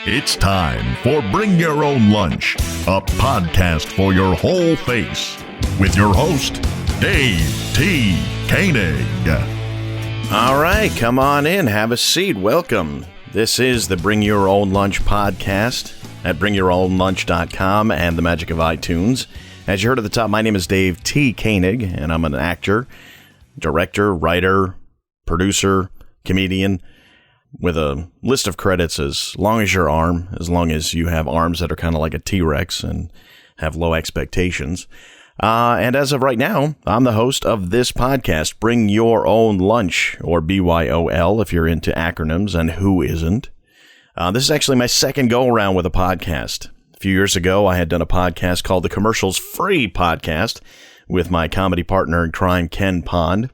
It's time for Bring Your Own Lunch, a podcast for your whole face, with your host, Dave T. Koenig. All right, come on in, have a seat, welcome. This is the Bring Your Own Lunch podcast at bringyourownlunch.com and the magic of iTunes. As you heard at the top, my name is Dave T. Koenig, and I'm an actor, director, writer, producer, comedian, with a list of credits as long as your arm, as long as you have arms that are kind of like a T-Rex and have low expectations. And as of right now, I'm the host of this podcast, Bring Your Own Lunch, or BYOL if you're into acronyms, and who isn't. This is actually my second go-around with a podcast. A few years ago, I had done a podcast called the Commercials Free Podcast with my comedy partner in crime, Ken Pond.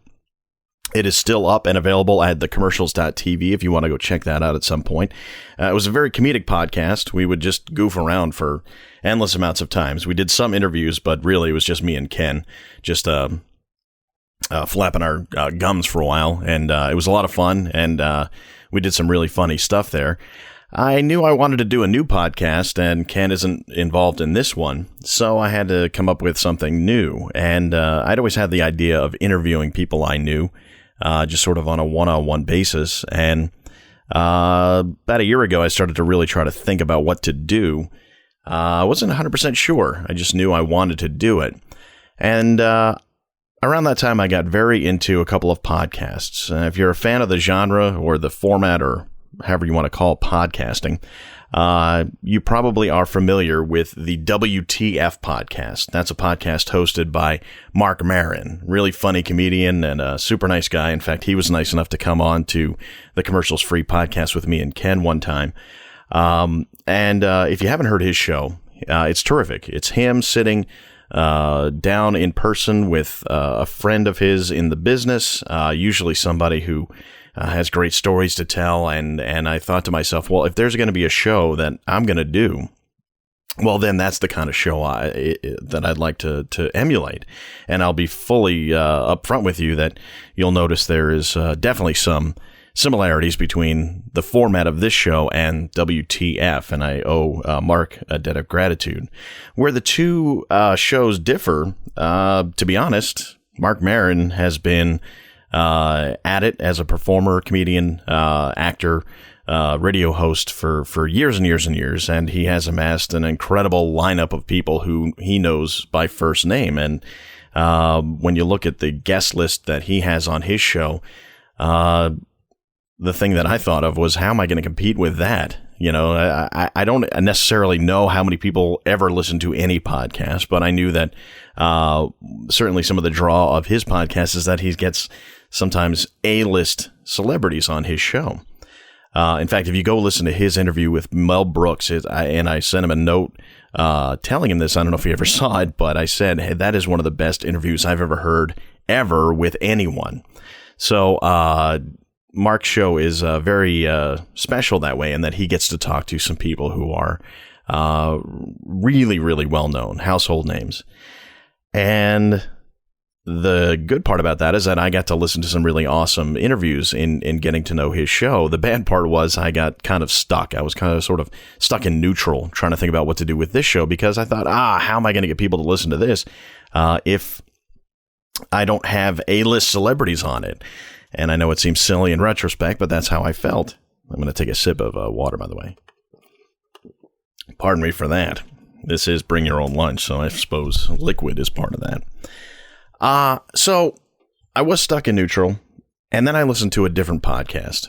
It is still up and available at thecommercials.tv if you want to go check that out at some point. It was a very comedic podcast. We would just goof around for endless amounts of times. We did some interviews, but really it was just me and Ken just flapping our gums for a while. And it was a lot of fun, and we did some really funny stuff there. I knew I wanted to do a new podcast, and Ken isn't involved in this one, so I had to come up with something new. And I'd always had the idea of interviewing people I knew, just sort of on a one-on-one basis. And about a year ago, I started to really try to think about what to do. I wasn't 100% sure. I just knew I wanted to do it. And around that time, I got very into a couple of podcasts. If you're a fan of the genre or the format or however you want to call podcasting, you probably are familiar with the WTF podcast. That's a podcast hosted by Mark Maron, really funny comedian and a super nice guy. In fact, he was nice enough to come on to the Commercials Free podcast with me and Ken one time. And if you haven't heard his show, it's terrific. It's him sitting down in person with a friend of his in the business, usually somebody who has great stories to tell, and I thought to myself, well, if there's going to be a show that I'm going to do, well, then that's the kind of show that I'd like to emulate. And I'll be fully upfront with you that you'll notice there is definitely some similarities between the format of this show and WTF, and I owe Mark a debt of gratitude. Where the two shows differ, to be honest, Mark Maron has been at it as a performer, comedian, actor, radio host for years and years and years, and he has amassed an incredible lineup of people who he knows by first name. And when you look at the guest list that he has on his show, the thing that I thought of was, how am I going to compete with that? You know, I don't necessarily know how many people ever listen to any podcast, but I knew that certainly some of the draw of his podcast is that he gets sometimes A-list celebrities on his show. In fact, if you go listen to his interview with Mel Brooks, and I sent him a note telling him this, I don't know if he ever saw it, but I said, hey, that is one of the best interviews I've ever heard ever with anyone. So Mark's show is very special that way, in that he gets to talk to some people who are really, really well-known, household names. And the good part about that is that I got to listen to some really awesome interviews in getting to know his show. The bad part was I got kind of stuck. I was kind of sort of stuck in neutral, trying to think about what to do with this show, because I thought, how am I going to get people to listen to this if I don't have A-list celebrities on it? And I know it seems silly in retrospect, but that's how I felt. I'm going to take a sip of water, by the way. Pardon me for that. This is Bring Your Own Lunch, so I suppose liquid is part of that. So I was stuck in neutral, and then I listened to a different podcast,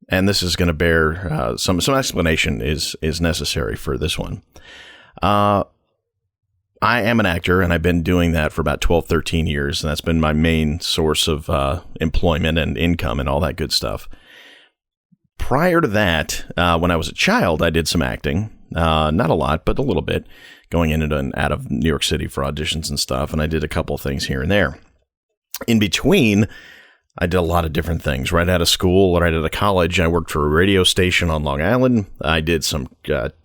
and this is going to bear some explanation is necessary for this one. I am an actor, and I've been doing that for about 12, 13 years, and that's been my main source of employment and income and all that good stuff. Prior to that, when I was a child, I did some acting. Not a lot, but a little bit, going in and out of New York City for auditions and stuff, and I did a couple of things here and there. In between, I did a lot of different things. Right out of school, right out of college, I worked for a radio station on Long Island. I did some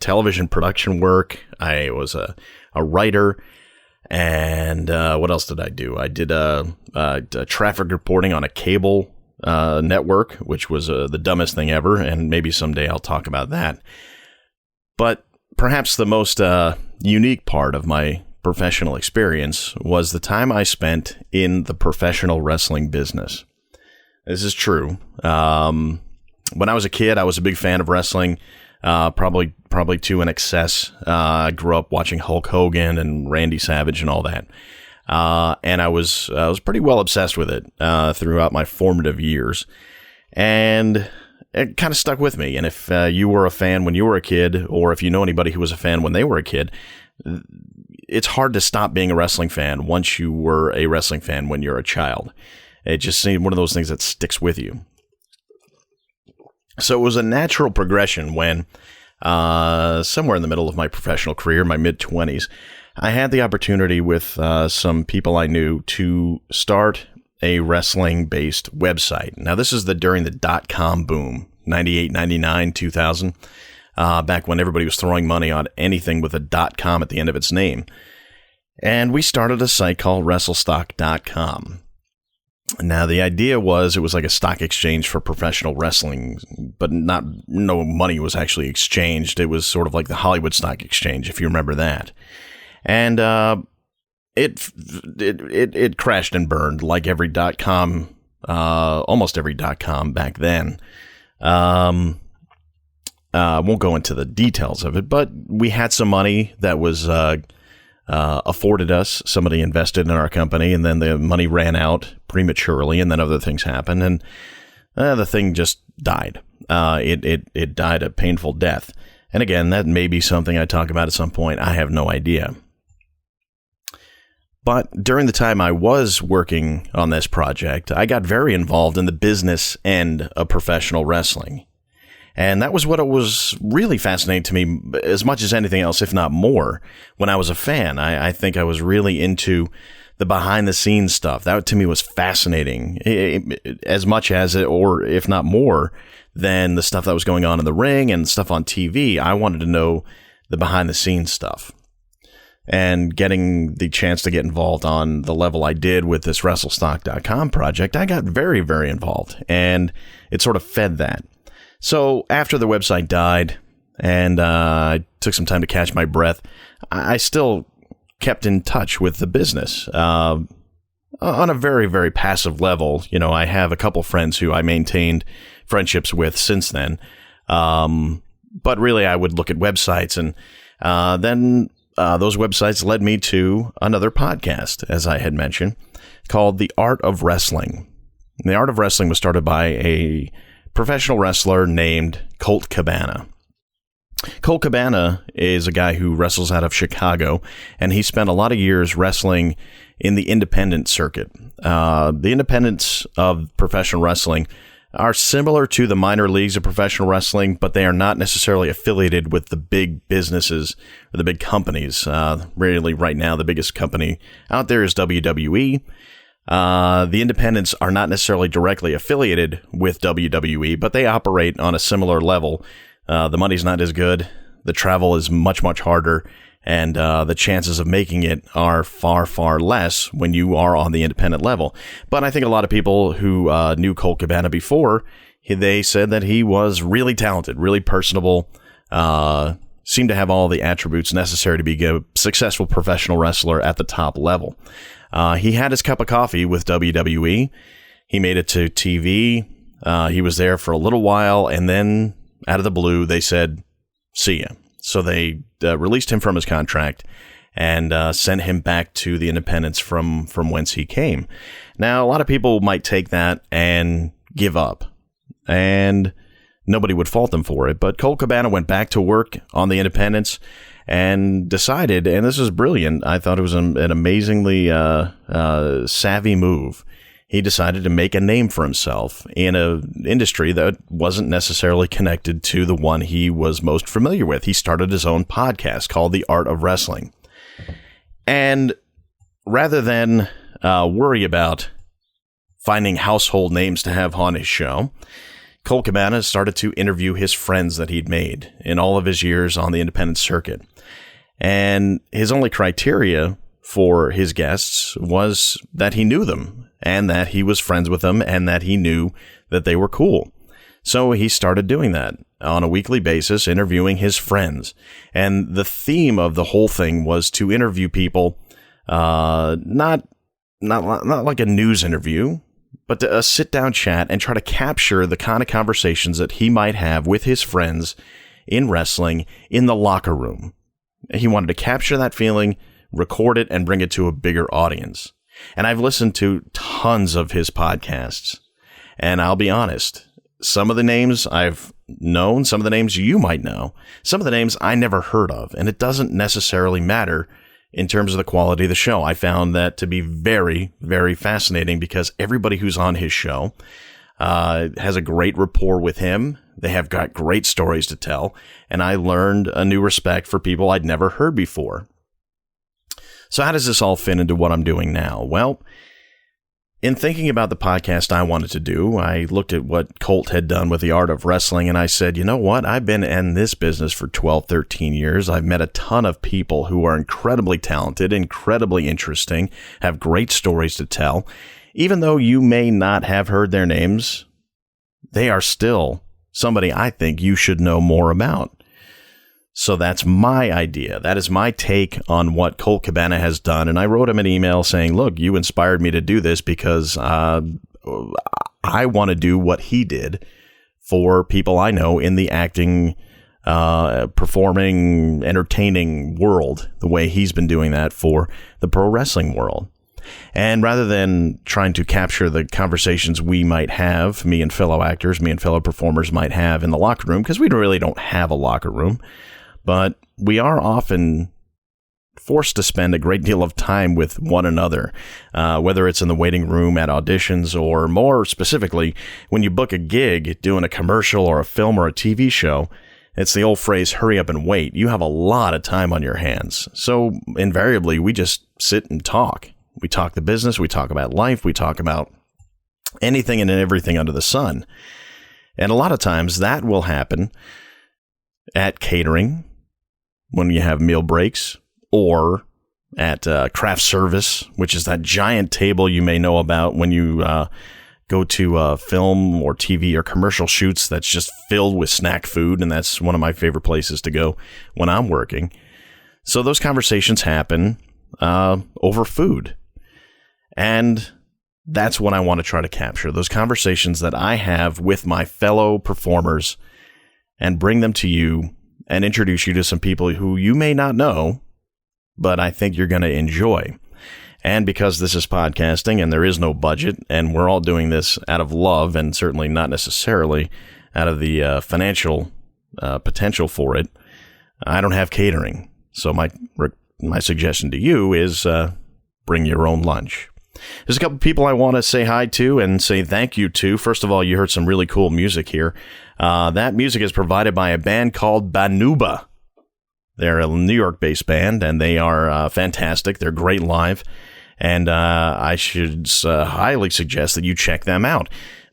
television production work. I was a writer. And what else did I do? I did traffic reporting on a cable network, which was the dumbest thing ever, and maybe someday I'll talk about that. But perhaps the most unique part of my professional experience was the time I spent in the professional wrestling business. This is true. When I was a kid, I was a big fan of wrestling, probably to an excess. I grew up watching Hulk Hogan and Randy Savage and all that. And I was pretty well obsessed with it throughout my formative years. And it kind of stuck with me. And if you were a fan when you were a kid, or if you know anybody who was a fan when they were a kid, it's hard to stop being a wrestling fan once you were a wrestling fan when you're a child. It just seemed one of those things that sticks with you. So it was a natural progression when, somewhere in the middle of my professional career, my mid-20s, I had the opportunity with some people I knew to start a wrestling-based website. Now, this is during the .com boom, 98, 99, 2000, back when everybody was throwing money on anything with a .com at the end of its name. And we started a site called WrestleStock.com. Now, the idea was it was like a stock exchange for professional wrestling, but no money was actually exchanged. It was sort of like the Hollywood Stock Exchange, if you remember that. And it crashed and burned like every .com, almost every .com back then. Won't go into the details of it, but we had some money that was afforded us. Somebody invested in our company, and then the money ran out prematurely, and then other things happened, and the thing just died. It died a painful death. And again, that may be something I talk about at some point. I have no idea. But during the time I was working on this project, I got very involved in the business end of professional wrestling. And that was what it was really fascinating to me as much as anything else, if not more, when I was a fan. I think I was really into the behind-the-scenes stuff. That, to me, was fascinating, as much as it, or if not more, than the stuff that was going on in the ring and stuff on TV. I wanted to know the behind-the-scenes stuff. And getting the chance to get involved on the level I did with this WrestleStock.com project, I got very, very involved, and it sort of fed that. So after the website died and I took some time to catch my breath, I still kept in touch with the business on a very, very passive level. You know, I have a couple friends who I maintained friendships with since then. But really, I would look at websites, and then those websites led me to another podcast, as I had mentioned, called The Art of Wrestling. The Art of Wrestling was started by a professional wrestler named Colt Cabana. Colt Cabana is a guy who wrestles out of Chicago, and he spent a lot of years wrestling in the independent circuit. The independents of professional wrestling are similar to the minor leagues of professional wrestling, but they are not necessarily affiliated with the big businesses or the big companies. Really, right now, the biggest company out there is WWE. The independents are not necessarily directly affiliated with WWE, but they operate on a similar level. The money's not as good. The travel is much, much harder. And the chances of making it are far, far less when you are on the independent level. But I think a lot of people who knew Colt Cabana before, they said that he was really talented, really personable, seemed to have all the attributes necessary to be a successful professional wrestler at the top level. He had his cup of coffee with WWE. He made it to TV. He was there for a little while, and then out of the blue, they said, "See ya." So they released him from his contract and sent him back to the independents from whence he came. Now, a lot of people might take that and give up, and nobody would fault them for it. But Colt Cabana went back to work on the independents and decided, and this is brilliant, I thought it was an amazingly savvy move. He decided to make a name for himself in an industry that wasn't necessarily connected to the one he was most familiar with. He started his own podcast called The Art of Wrestling. And rather than worry about finding household names to have on his show, Colt Cabana started to interview his friends that he'd made in all of his years on the independent circuit. And his only criteria for his guests was that he knew them and that he was friends with them and that he knew that they were cool. So he started doing that. on a weekly basis, interviewing his friends. And the theme of the whole thing was to interview people, not like a news interview, but a sit-down chat and try to capture the kind of conversations that he might have with his friends in wrestling in the locker room. He wanted to capture that feeling, record it, and bring it to a bigger audience. And I've listened to tons of his podcasts. And I'll be honest, some of the names I've known, some of the names you might know, some of the names I never heard of. And it doesn't necessarily matter in terms of the quality of the show. I found that to be very, very fascinating because everybody who's on his show has a great rapport with him. They have got great stories to tell. And I learned a new respect for people I'd never heard before. So how does this all fit into what I'm doing now? Well, in thinking about the podcast I wanted to do, I looked at what Colt had done with the art of wrestling, and I said, you know what? I've been in this business for 12, 13 years. I've met a ton of people who are incredibly talented, incredibly interesting, have great stories to tell. Even though you may not have heard their names, they are still somebody I think you should know more about. So that's my idea. That is my take on what Colt Cabana has done. And I wrote him an email saying, look, you inspired me to do this because I want to do what he did for people I know in the acting, performing, entertaining world, the way he's been doing that for the pro wrestling world. And rather than trying to capture the conversations we might have, me and fellow actors, me and fellow performers might have in the locker room, because we really don't have a locker room, but we are often forced to spend a great deal of time with one another, whether it's in the waiting room at auditions or more specifically, when you book a gig doing a commercial or a film or a TV show. It's the old phrase, hurry up and wait. You have a lot of time on your hands. So invariably, we just sit and talk. We talk the business. We talk about life. We talk about anything and everything under the sun. And a lot of times that will happen at catering, when you have meal breaks, or at craft service, which is that giant table you may know about when you go to film or TV or commercial shoots that's just filled with snack food, and that's one of my favorite places to go when I'm working. So those conversations happen over food, and that's what I want to try to capture, those conversations that I have with my fellow performers, and bring them to you and introduce you to some people who you may not know, but I think you're going to enjoy. And because this is podcasting and there is no budget, and we're all doing this out of love and certainly not necessarily out of the financial potential for it, I don't have catering. So my suggestion to you is bring your own lunch. There's a couple people I want to say hi to and say thank you to. First of all, you heard some really cool music here. That music is provided by a band called Banuba. They're a New York-based band, and they are fantastic. They're great live, and I should highly suggest that you check them out.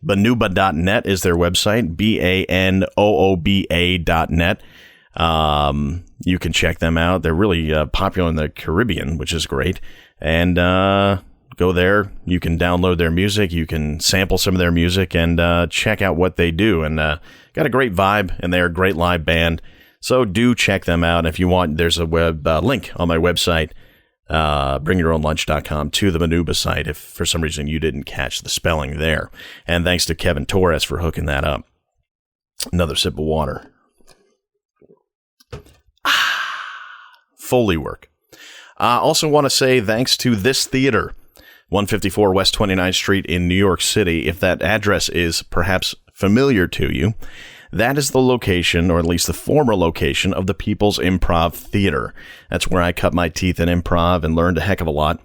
Banuba.net is their website, BANOOBA.net. You can check them out. They're really popular in the Caribbean, which is great, and go there. You can download their music. You can sample some of their music and check out what they do. And got a great vibe, and they're a great live band. So do check them out. If you want, there's a web link on my website, bringyourownlunch.com, to the Manuba site, if for some reason you didn't catch the spelling there. And thanks to Kevin Torres for hooking that up. Another sip of water. Foley work. I also want to say thanks to This Theater, 154 West 29th Street in New York City. If that address is perhaps familiar to you, that is the location, or at least the former location, of the People's Improv Theater. That's where I cut my teeth in improv and learned a heck of a lot,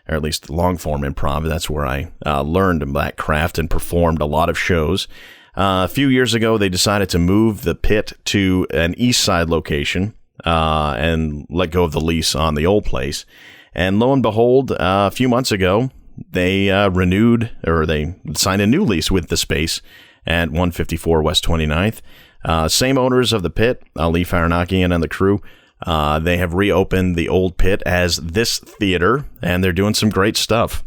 or at least long-form improv. That's where I learned that craft and performed a lot of shows. A few years ago, they decided to move the pit to an east side location and let go of the lease on the old place. And lo and behold, a few months ago, they they signed a new lease with the space at 154 West 29th. Same owners of the pit, Ali Faranakian and the crew. They have reopened the old pit as This Theater, and they're doing some great stuff.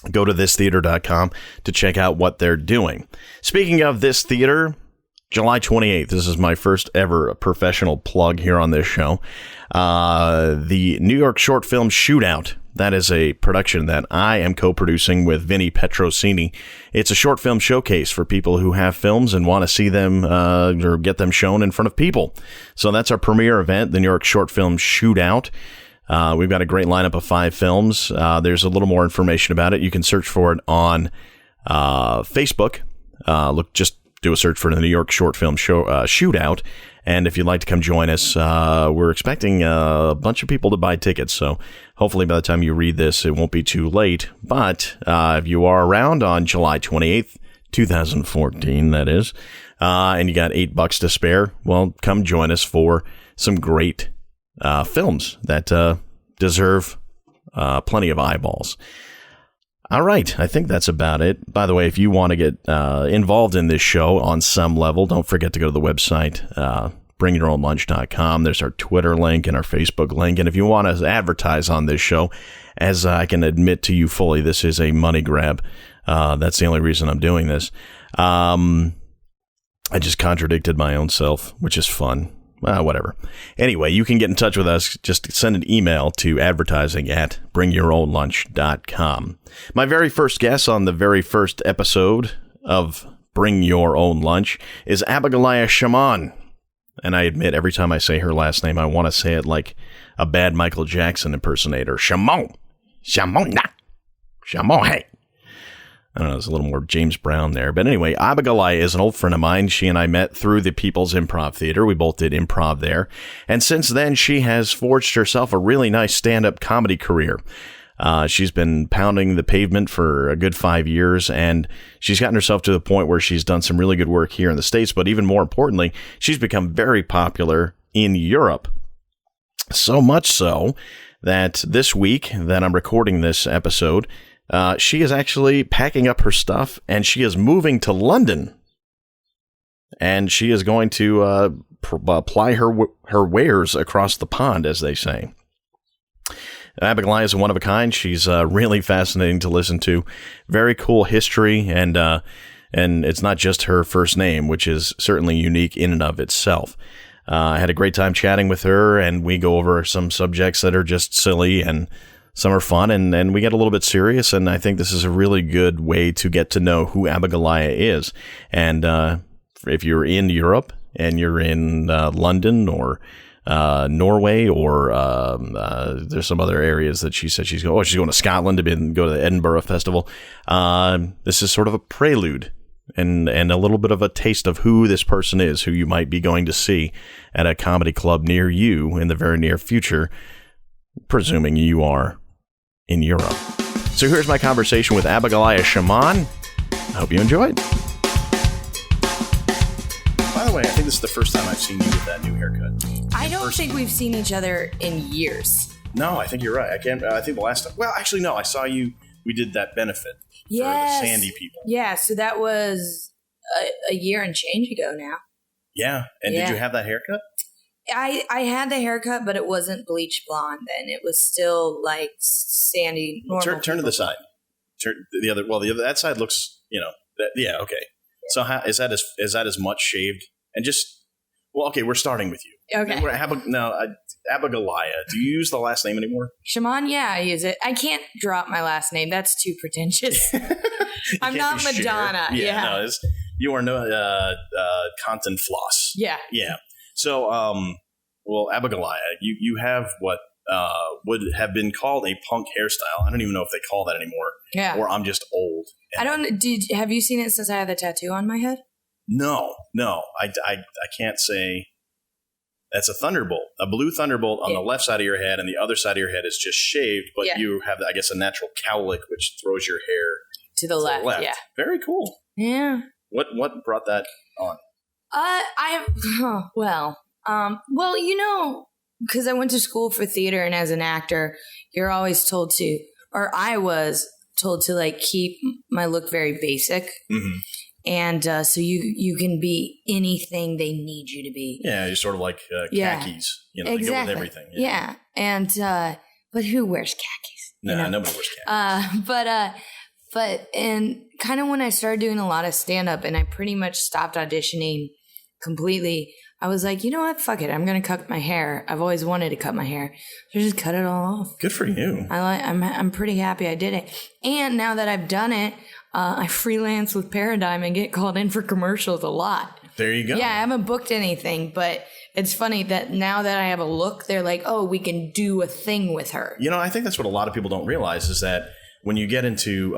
Go to thistheater.com to check out what they're doing. Speaking of This Theater, July 28th. This is my first ever professional plug here on this show. The New York Short Film Shootout. That is a production that I am co-producing with Vinny Petrosini. It's a short film showcase for people who have films and want to see them or get them shown in front of people. So that's our premiere event, the New York Short Film Shootout. We've got a great lineup of 5 films. There's a little more information about it. You can search for it on Facebook. Just do a search for the New York Short Film Shootout. And if you'd like to come join us, we're expecting a bunch of people to buy tickets. So hopefully by the time you read this, it won't be too late. But if you are around on July 28th, 2014, that is, and you got $8 to spare, well, come join us for some great films that deserve plenty of eyeballs. All right, I think that's about it. By the way, if you want to get involved in this show on some level, don't forget to go to the website, bringyourownlunch.com. There's our Twitter link and our Facebook link. And if you want to advertise on this show, as I can admit to you fully, this is a money grab. That's the only reason I'm doing this. I just contradicted my own self, which is fun. Whatever. Anyway, you can get in touch with us. Just send an email to advertising@bringyourownlunch.com. My very first guest on the very first episode of Bring Your Own Lunch is Abigoliah Schamaun. And I admit, every time I say her last name, I want to say it like a bad Michael Jackson impersonator. Schamaun. Schamaun. Schamaun. Hey. I don't know, there's a little more James Brown there. But anyway, Abigoliah is an old friend of mine. She and I met through the People's Improv Theater. We both did improv there. And since then, she has forged herself a really nice stand-up comedy career. She's been pounding the pavement for a good 5 years, and she's gotten herself to the point where she's done some really good work here in the States. But even more importantly, she's become very popular in Europe. So much so that this week that I'm recording this episode, she is actually packing up her stuff, and she is moving to London. And she is going to ply her wares across the pond, as they say. Abigoliah is one of a kind. She's really fascinating to listen to. Very cool history, and it's not just her first name, which is certainly unique in and of itself. I had a great time chatting with her, and we go over some subjects that are just silly and some are fun, and we get a little bit serious, and I think this is a really good way to get to know who Abigoliah is. And if you're in Europe and you're in London or Norway or there's some other areas that she said she's going to Scotland to go to the Edinburgh Festival. This is sort of a prelude and a little bit of a taste of who this person is, who you might be going to see at a comedy club near you in the very near future, presuming you are in Europe. So here's my conversation with Abigoliah Schamaun. I hope you enjoyed. By the way, I think this is the first time I've seen you with that new haircut. I don't think we've seen each other in years. No, I think you're right. I think the last time. Well, actually, no. I saw you. We did that benefit for the Sandy people. Yeah, so that was a year and change ago now. Yeah, and did you have that haircut? I had the haircut, but it wasn't bleach blonde then. It was still like sandy, normal. Turn to the side. Turn the other. Well, that side looks. Yeah. Okay. Yeah. So is that as much shaved? And just. Well, okay. We're starting with you. Okay. Abigoliah. Do you use the last name anymore? Schamaun, yeah, I use it. I can't drop my last name. That's too pretentious. I'm not Madonna. Yeah. No, you are no Content Floss. Yeah. Yeah. So, Abigoliah, you have what would have been called a punk hairstyle. I don't even know if they call that anymore. Yeah. Or I'm just old. Have you seen it since I had the tattoo on my head? No. I can't say. That's a thunderbolt, a blue thunderbolt on the left side of your head, and the other side of your head is just shaved, but you have, I guess, a natural cowlick, which throws your hair to the left. Yeah. Very cool. Yeah. What brought that on? Because I went to school for theater, and as an actor, you're always told to, or I was told to, like, keep my look very basic. Mm-hmm. And so you can be anything they need you to be. Yeah, you're sort of like khakis. Exactly. They go with everything. Yeah. And but who wears khakis? No, nobody wears khakis. But and kind of when I started doing a lot of stand-up, and I pretty much stopped auditioning completely. I was like, you know what? Fuck it. I'm going to cut my hair. I've always wanted to cut my hair. So just cut it all off. Good for you. I'm pretty happy I did it. And now that I've done it, I freelance with Paradigm and get called in for commercials a lot. There you go. Yeah, I haven't booked anything, but it's funny that now that I have a look, they're like, oh, we can do a thing with her. You know, I think that's what a lot of people don't realize is that when you get into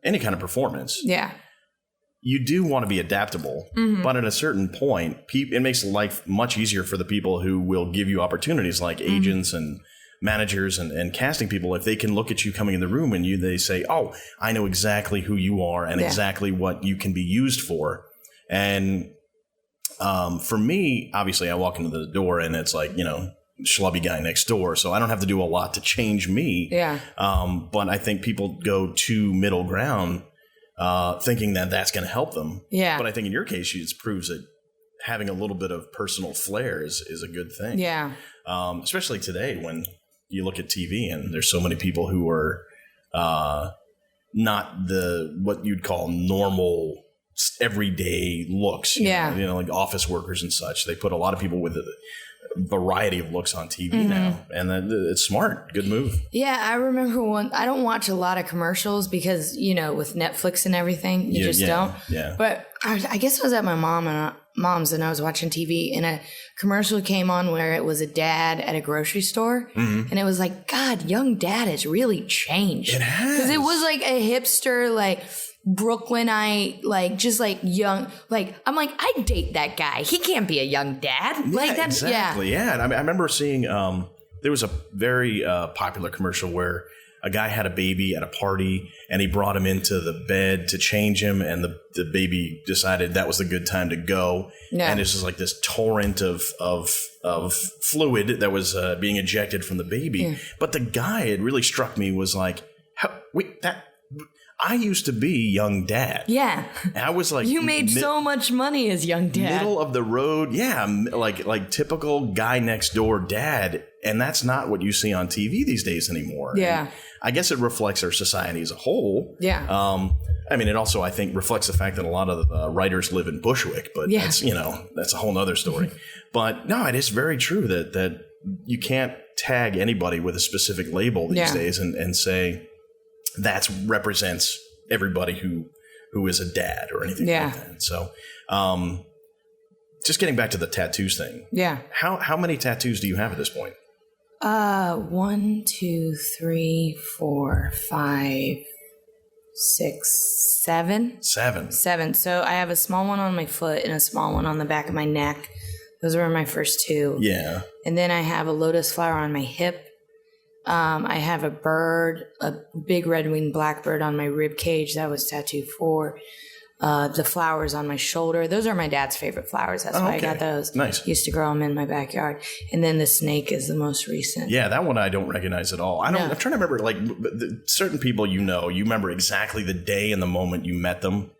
any kind of performance, you do want to be adaptable. But at a certain point, it makes life much easier for the people who will give you opportunities like agents and managers and casting people. If they can look at you coming in the room and they say, oh, I know exactly who you are and exactly what you can be used for. And for me, obviously, I walk into the door and it's like, you know, schlubby guy next door. So I don't have to do a lot to change me. But I think people go to middle ground thinking that that's going to help them. But I think in your case, it proves that having a little bit of personal flair is a good thing. Especially today when you look at TV and there's so many people who are not what you'd call normal everyday looks. You know, like office workers and such. They put a lot of people with a variety of looks on TV now, and it's smart. Good move. Yeah, I remember I don't watch a lot of commercials because, you know, with Netflix and everything, you just don't. But I guess I was at my mom's and I was watching TV and a commercial came on where it was a dad at a grocery store and it was like, God, young dad has really changed. It has. Because it was like a hipster, like Brooklynite, like just like young, like I'm like, I'd date that guy. He can't be a young dad. Like that's exactly. And I remember seeing there was a very popular commercial where a guy had a baby at a party and he brought him into the bed to change him, and the baby decided that was a good time to go. And it's just like this torrent of fluid that was being ejected from the baby. But the guy, it really struck me, was like, I used to be young dad. I was like, you made so much money as young dad. Middle of the road. Like typical guy next door dad. And that's not what you see on TV these days anymore. And I guess it reflects our society as a whole. I mean, it also, I think, reflects the fact that a lot of writers live in Bushwick, but that's, you know, that's a whole nother story. But no, it is very true that you can't tag anybody with a specific label these days and say, that represents everybody who is a dad or anything like that. So, just getting back to the tattoos thing. How many tattoos do you have at this point? 1, 2, 3, 4, 5, 6, 7. 7. So I have a small one on my foot and a small one on the back of my neck. Those were my first 2. And then I have a lotus flower on my hip. I have a bird, a big red-winged blackbird on my rib cage. That was tattoo 4. The flowers on my shoulder. Those are my dad's favorite flowers. That's why I got those. Nice. Used to grow them in my backyard. And then the snake is the most recent. Yeah, that one I don't recognize at all. I'm trying to remember, like, certain people you remember exactly the day and the moment you met them.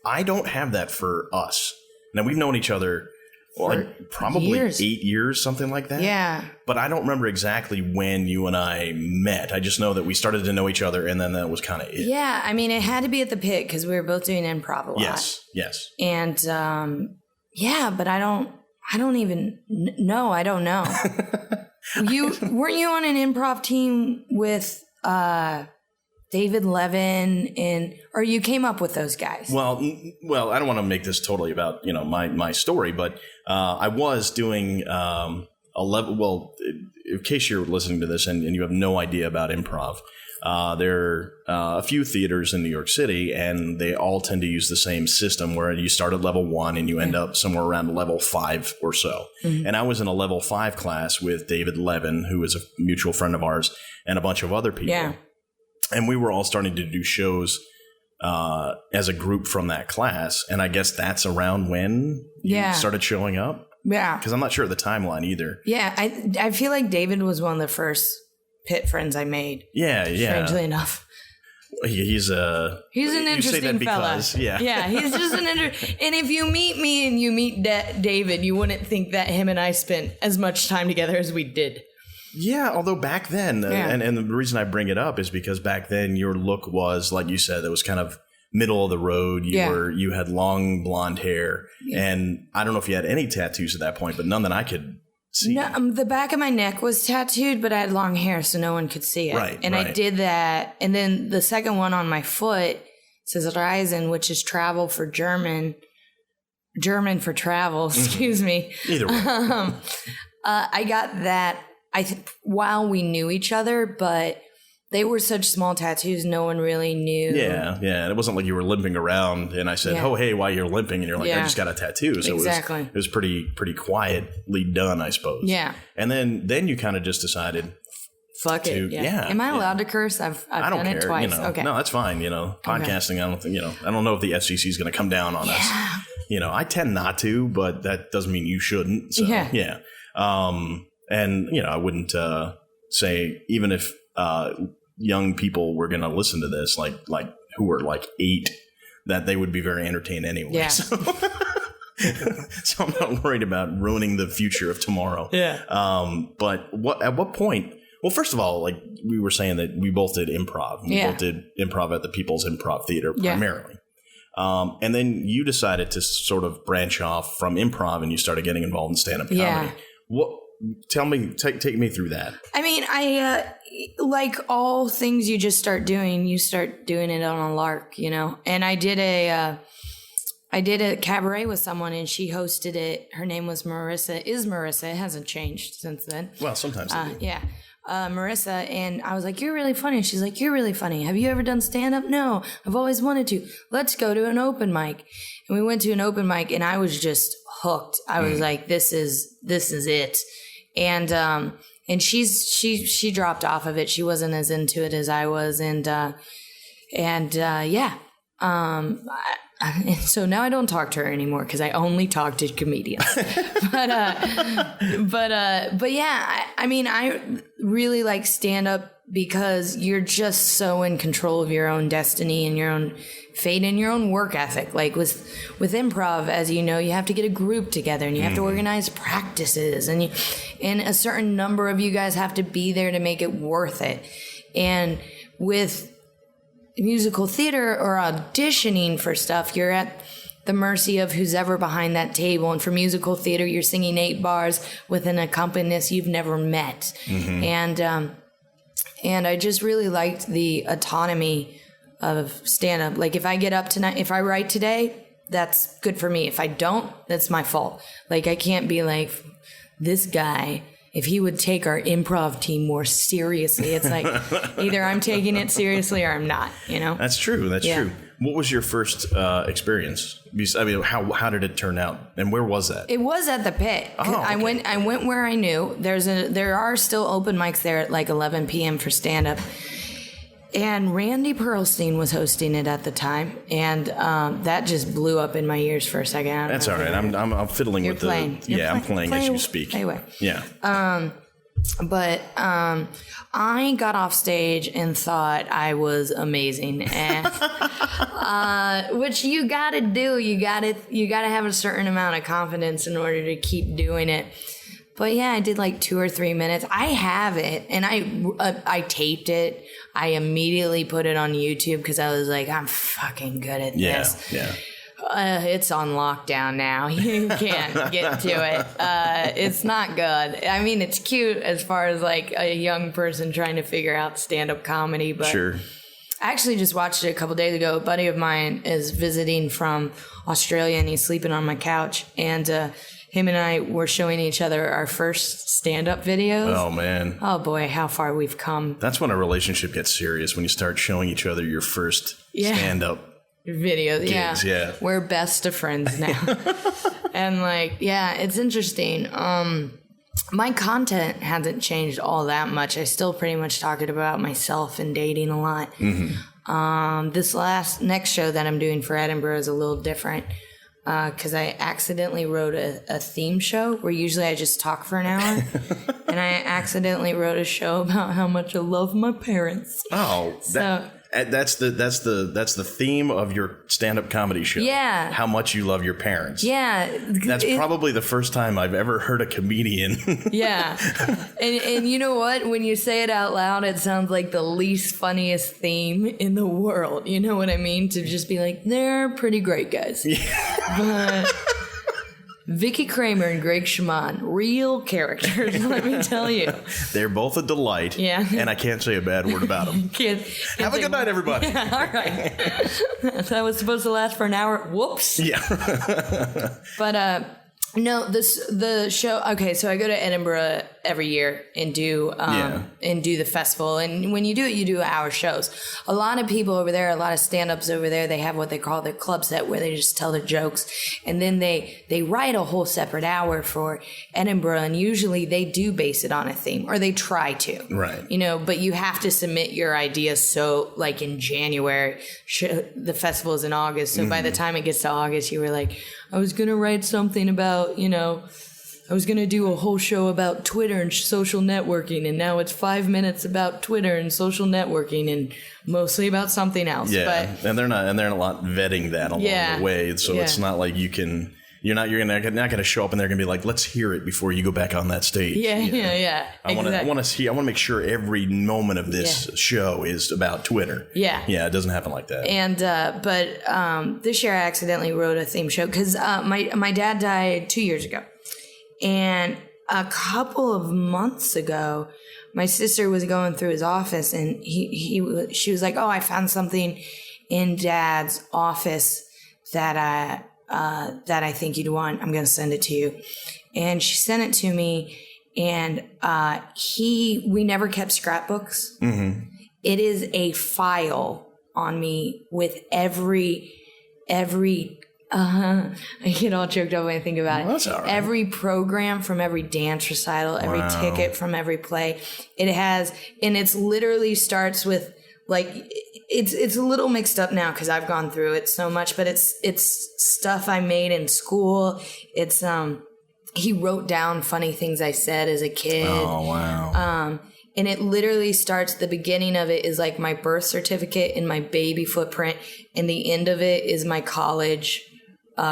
I don't have that for us. Now, we've known each other like probably years. 8 years, something like that. But I don't remember exactly when you and I met. I just know that we started to know each other, and then that was kind of it. I mean, it had to be at the Pit because we were both doing improv a lot. Yes. And but I don't even know. I don't know. Weren't you on an improv team with David Levin or you came up with those guys? Well, I don't want to make this totally about, you know, my story, but I was doing a level. Well, in case you're listening to this and you have no idea about improv, there are a few theaters in New York City, and they all tend to use the same system where you start at level 1 and you end up somewhere around level 5 or so. And I was in a level 5 class with David Levin, who is a mutual friend of ours, and a bunch of other people. And we were all starting to do shows as a group from that class. And I guess that's around when you started showing up. Because I'm not sure of the timeline either. I feel like David was one of the first Pit friends I made. Strangely enough. He's an interesting fella. He's just an interesting. And if you meet me and you meet David, you wouldn't think that him and I spent as much time together as we did. Although back then, and the reason I bring it up is because back then your look was, like you said, it was kind of middle of the road. You had long blonde hair, and I don't know if you had any tattoos at that point, but none that I could see. No, the back of my neck was tattooed, but I had long hair, so no one could see it. Right, and I did that, and then the second one on my foot says Reisen, which is travel for German for travel. Excuse me. Either way, I got that. While we knew each other, but they were such small tattoos, no one really knew. Yeah. And it wasn't like you were limping around and I said, oh, hey, why you're limping? And you're like, I just got a tattoo. So it was pretty quietly done, I suppose. Yeah. And then you kind of just decided, fuck it. Yeah. Am I allowed to curse? I've done it twice. Okay. No, that's fine. Podcasting, I don't know if the FCC is going to come down on us. I tend not to, but that doesn't mean you shouldn't. So, yeah. And, I wouldn't say, even if young people were going to listen to this, like who were like 8, that they would be very entertained anyway. Yeah. So I'm not worried about ruining the future of tomorrow. Yeah. But at what point? Well, first of all, like we were saying that we both did improv. We both did improv at the People's Improv Theater primarily. And then you decided to sort of branch off from improv and you started getting involved in stand-up comedy. Yeah. Tell me, take me through that. I mean, I like all things you just start doing, you start doing it on a lark, And I did a cabaret with someone, and she hosted it. Her name was Marissa. It hasn't changed since then. Well, sometimes they do. Yeah. Marissa, and I was like, you're really funny. She's like, you're really funny. Have you ever done stand-up? No, I've always wanted to. Let's go to an open mic. And we went to an open mic, and I was just hooked. I was like, this is it. And she dropped off of it. She wasn't as into it as I was. And so now I don't talk to her anymore because I only talk to comedians. but yeah, I mean, I really like stand up because you're just so in control of your own destiny and your own fate and your own work ethic. Like with improv, as you know, you have to get a group together and you have to organize practices, and a certain number of you guys have to be there to make it worth it. And with musical theater or auditioning for stuff, you're at the mercy of who's ever behind that table. And for musical theater, you're singing 8 bars with an accompanist you've never met. And I just really liked the autonomy of stand-up. Like if I get up tonight, if I write today, that's good for me. If I don't, that's my fault. Like I can't be like, this guy, if he would take our improv team more seriously. It's like either I'm taking it seriously or I'm not, That's true. That's true. What was your first experience? I mean, how did it turn out? And where was that? It was at the Pit. Oh, okay. I went where I knew. There are still open mics there at like 11 p.m. for stand-up. And Randy Perlstein was hosting it at the time, and that just blew up in my ears for a second. That's all right. I'm fiddling with playing. I'm playing as you speak. Anyway. Yeah. But I got off stage and thought I was amazing, and which you gotta do. You gotta have a certain amount of confidence in order to keep doing it. But yeah, I did like 2 or 3 minutes. I have it, and I taped it. I immediately put it on YouTube because I was like, I'm fucking good at this. Yeah. It's on lockdown now. You can't get to it. It's not good. I mean, it's cute as far as like a young person trying to figure out stand-up comedy, but sure. I actually just watched it a couple days ago. A buddy of mine is visiting from Australia, and he's sleeping on my couch, and him and I were showing each other our first stand-up videos. Oh, man. Oh, boy, how far we've come. That's when a relationship gets serious, when you start showing each other your first stand-up videos. Gigs, yeah. We're best of friends now. And, like, yeah, it's interesting. My content hasn't changed all that much. I still pretty much talk about myself and dating a lot. Mm-hmm. This next show that I'm doing for Edinburgh is a little different. Because I accidentally wrote a theme show where usually I just talk for an hour. And I accidentally wrote a show about how much I love my parents. Oh, That's the theme of your stand-up comedy show. Yeah. How much you love your parents. Yeah. That's probably the first time I've ever heard a comedian. Yeah. And you know what? When you say it out loud, it sounds like the least funniest theme in the world. You know what I mean? To just be like, they're pretty great guys. Yeah. But Vicky Kramer and Greg Schamaun, real characters, let me tell you. They're both a delight. Yeah. And I can't say a bad word about them. Have a good night, everybody. Yeah, all right. That was supposed to last for an hour. Whoops. Yeah. But no, the show. Okay, so I go to Edinburgh every year and do the festival. And when you do it, you do hour shows. A lot of people over there, a lot of stand-ups over there, they have what they call their club set where they just tell their jokes, and then they write a whole separate hour for Edinburgh. And usually they do base it on a theme, or they try to. Right. You know, but you have to submit your ideas. So like in January, the festival is in August. So by the time it gets to August, you were like, I was going to write something about, you know, I was going to do a whole show about Twitter and social networking, and now it's 5 minutes about Twitter and social networking and mostly about something else. Yeah. But, and they're not vetting that along the way. So it's not like you're not going to show up and they're going to be like, let's hear it before you go back on that stage. Yeah. I want to make sure every moment of this show is about Twitter. Yeah. Yeah, it doesn't happen like that. And but this year I accidentally wrote a theme show because my dad died 2 years ago, and a couple of months ago, my sister was going through his office, and she was like, "Oh, I found something in Dad's office that I think you'd want. I'm going to send it to you." And she sent it to me, and we never kept scrapbooks. Mm-hmm. It is a file on me with every I get all choked up when I think about it. That's all right. Every program from every dance recital, every ticket from every play. It has, and it's literally starts with like, it's a little mixed up now because I've gone through it so much, but it's stuff I made in school. It's he wrote down funny things I said as a kid. Oh wow. And it literally starts, the beginning of it is like my birth certificate and my baby footprint, and the end of it is my college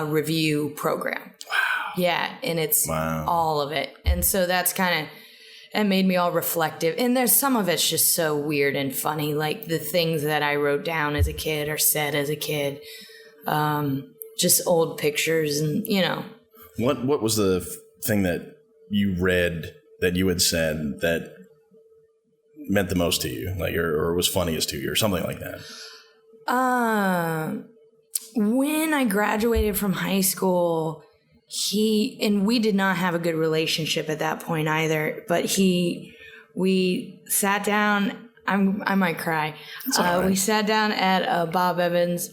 review program. Wow. Yeah, and it's all of it. And so that's kind of, it made me all reflective. And there's some of it's just so weird and funny, like the things that I wrote down as a kid or said as a kid, just old pictures and, you know. What was the thing that you read that you had said that meant the most to you, like, or was funniest to you, or something like that? When I graduated from high school, and we did not have a good relationship at that point either, but we sat down, I might cry. Right. We sat down at Bob Evans,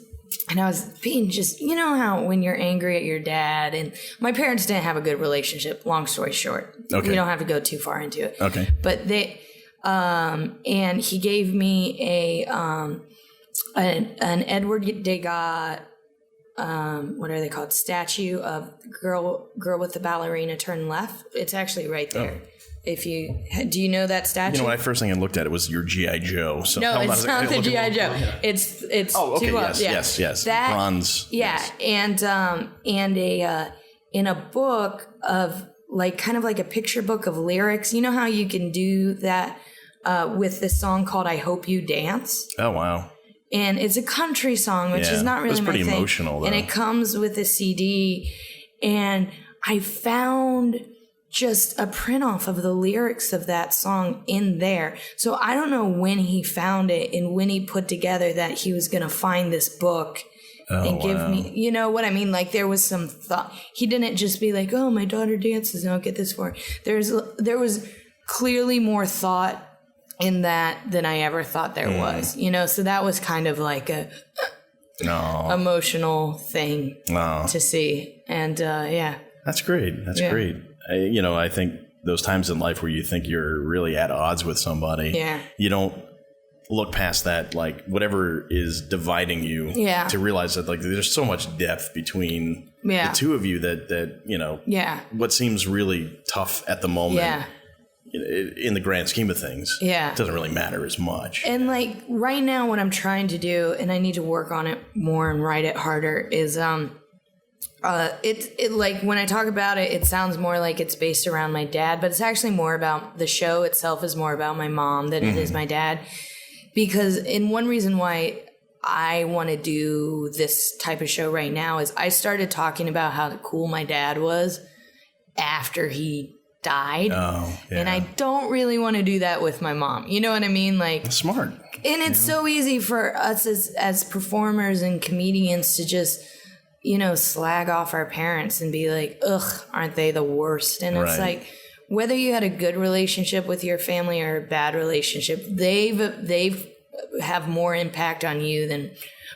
and I was being just, you know how when you're angry at your dad, and my parents didn't have a good relationship, long story short. Okay. We don't have to go too far into it. Okay. But and he gave me an Edward Degas, what are they called? Statue of girl with the ballerina turn left. It's actually right there. Oh. Do you know that statue? You know, first thing I looked at it was your G.I. Joe. So no, it's not the G.I. Joe. It's okay. Yes. That, bronze. Yeah, yes. And in a book of like kind of like a picture book of lyrics. You know how you can do that with this song called "I Hope You Dance." Oh wow. And it's a country song, which is not really my thing. It's pretty emotional, though. And it comes with a CD. And I found just a print off of the lyrics of that song in there. So I don't know when he found it and when he put together that he was going to find this book and give me, you know what I mean? Like there was some thought. He didn't just be like, "Oh, my daughter dances and I'll get this for her." There was clearly more thought in that than I ever thought there was, you know? So that was kind of like a emotional thing to see. And yeah. That's great. That's great. I think those times in life where you think you're really at odds with somebody, you don't look past that, like whatever is dividing you to realize that like there's so much depth between the two of you that what seems really tough at the moment in the grand scheme of things, Yeah. it doesn't really matter as much. And like right now, what I'm trying to do, and I need to work on it more and write it harder, is it like when I talk about it, it sounds more like it's based around my dad, but it's actually more about the show itself is more about my mom than it is my dad. Because in one reason why I want to do this type of show right now is I started talking about how cool my dad was after he died. Oh, yeah. And I don't really want to do that with my mom. You know what I mean? Like, That's smart. and it's so easy for us as performers and comedians to just, slag off our parents and be like, ugh, aren't they the worst? And it's Right. like, whether you had a good relationship with your family or a bad relationship, they've have more impact on you than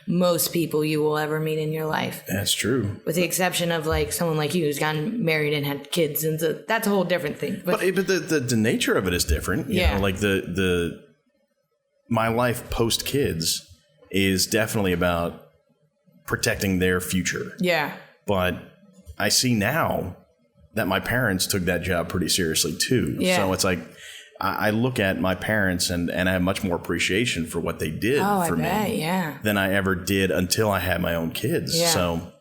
most people you will ever meet in your life. That's true. With the exception of like someone like you who's gotten married and had kids, and so that's a whole different thing. But the nature of it is different. You know, like my life post kids is definitely about protecting their future. Yeah. But I see now that my parents took that job pretty seriously too. Yeah. So it's like I look at my parents and I have much more appreciation for what they did for me than I ever did until I had my own kids. Yeah. So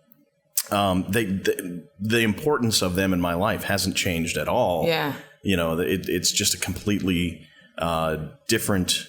the importance of them in my life hasn't changed at all. Yeah. It's just a completely different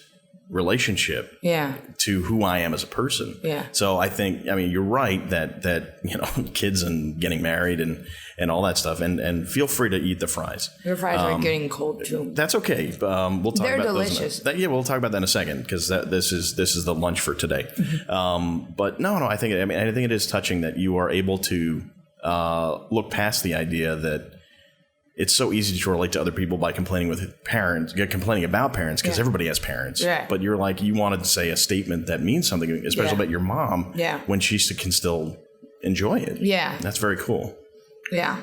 relationship to who I am as a person. Yeah. So I think, you're right that kids and getting married and all that stuff, and feel free to eat the fries. Your fries are getting cold too. That's okay. We'll talk They're about delicious. those. We'll talk about that in a second because this is the lunch for today. But no, I think it is touching that you are able to look past the idea that it's so easy to relate to other people by complaining about parents because everybody has parents. Yeah. But you're like, you wanted to say a statement that means something, especially about your mom. Yeah. When she can still enjoy it. Yeah. That's very cool. Yeah.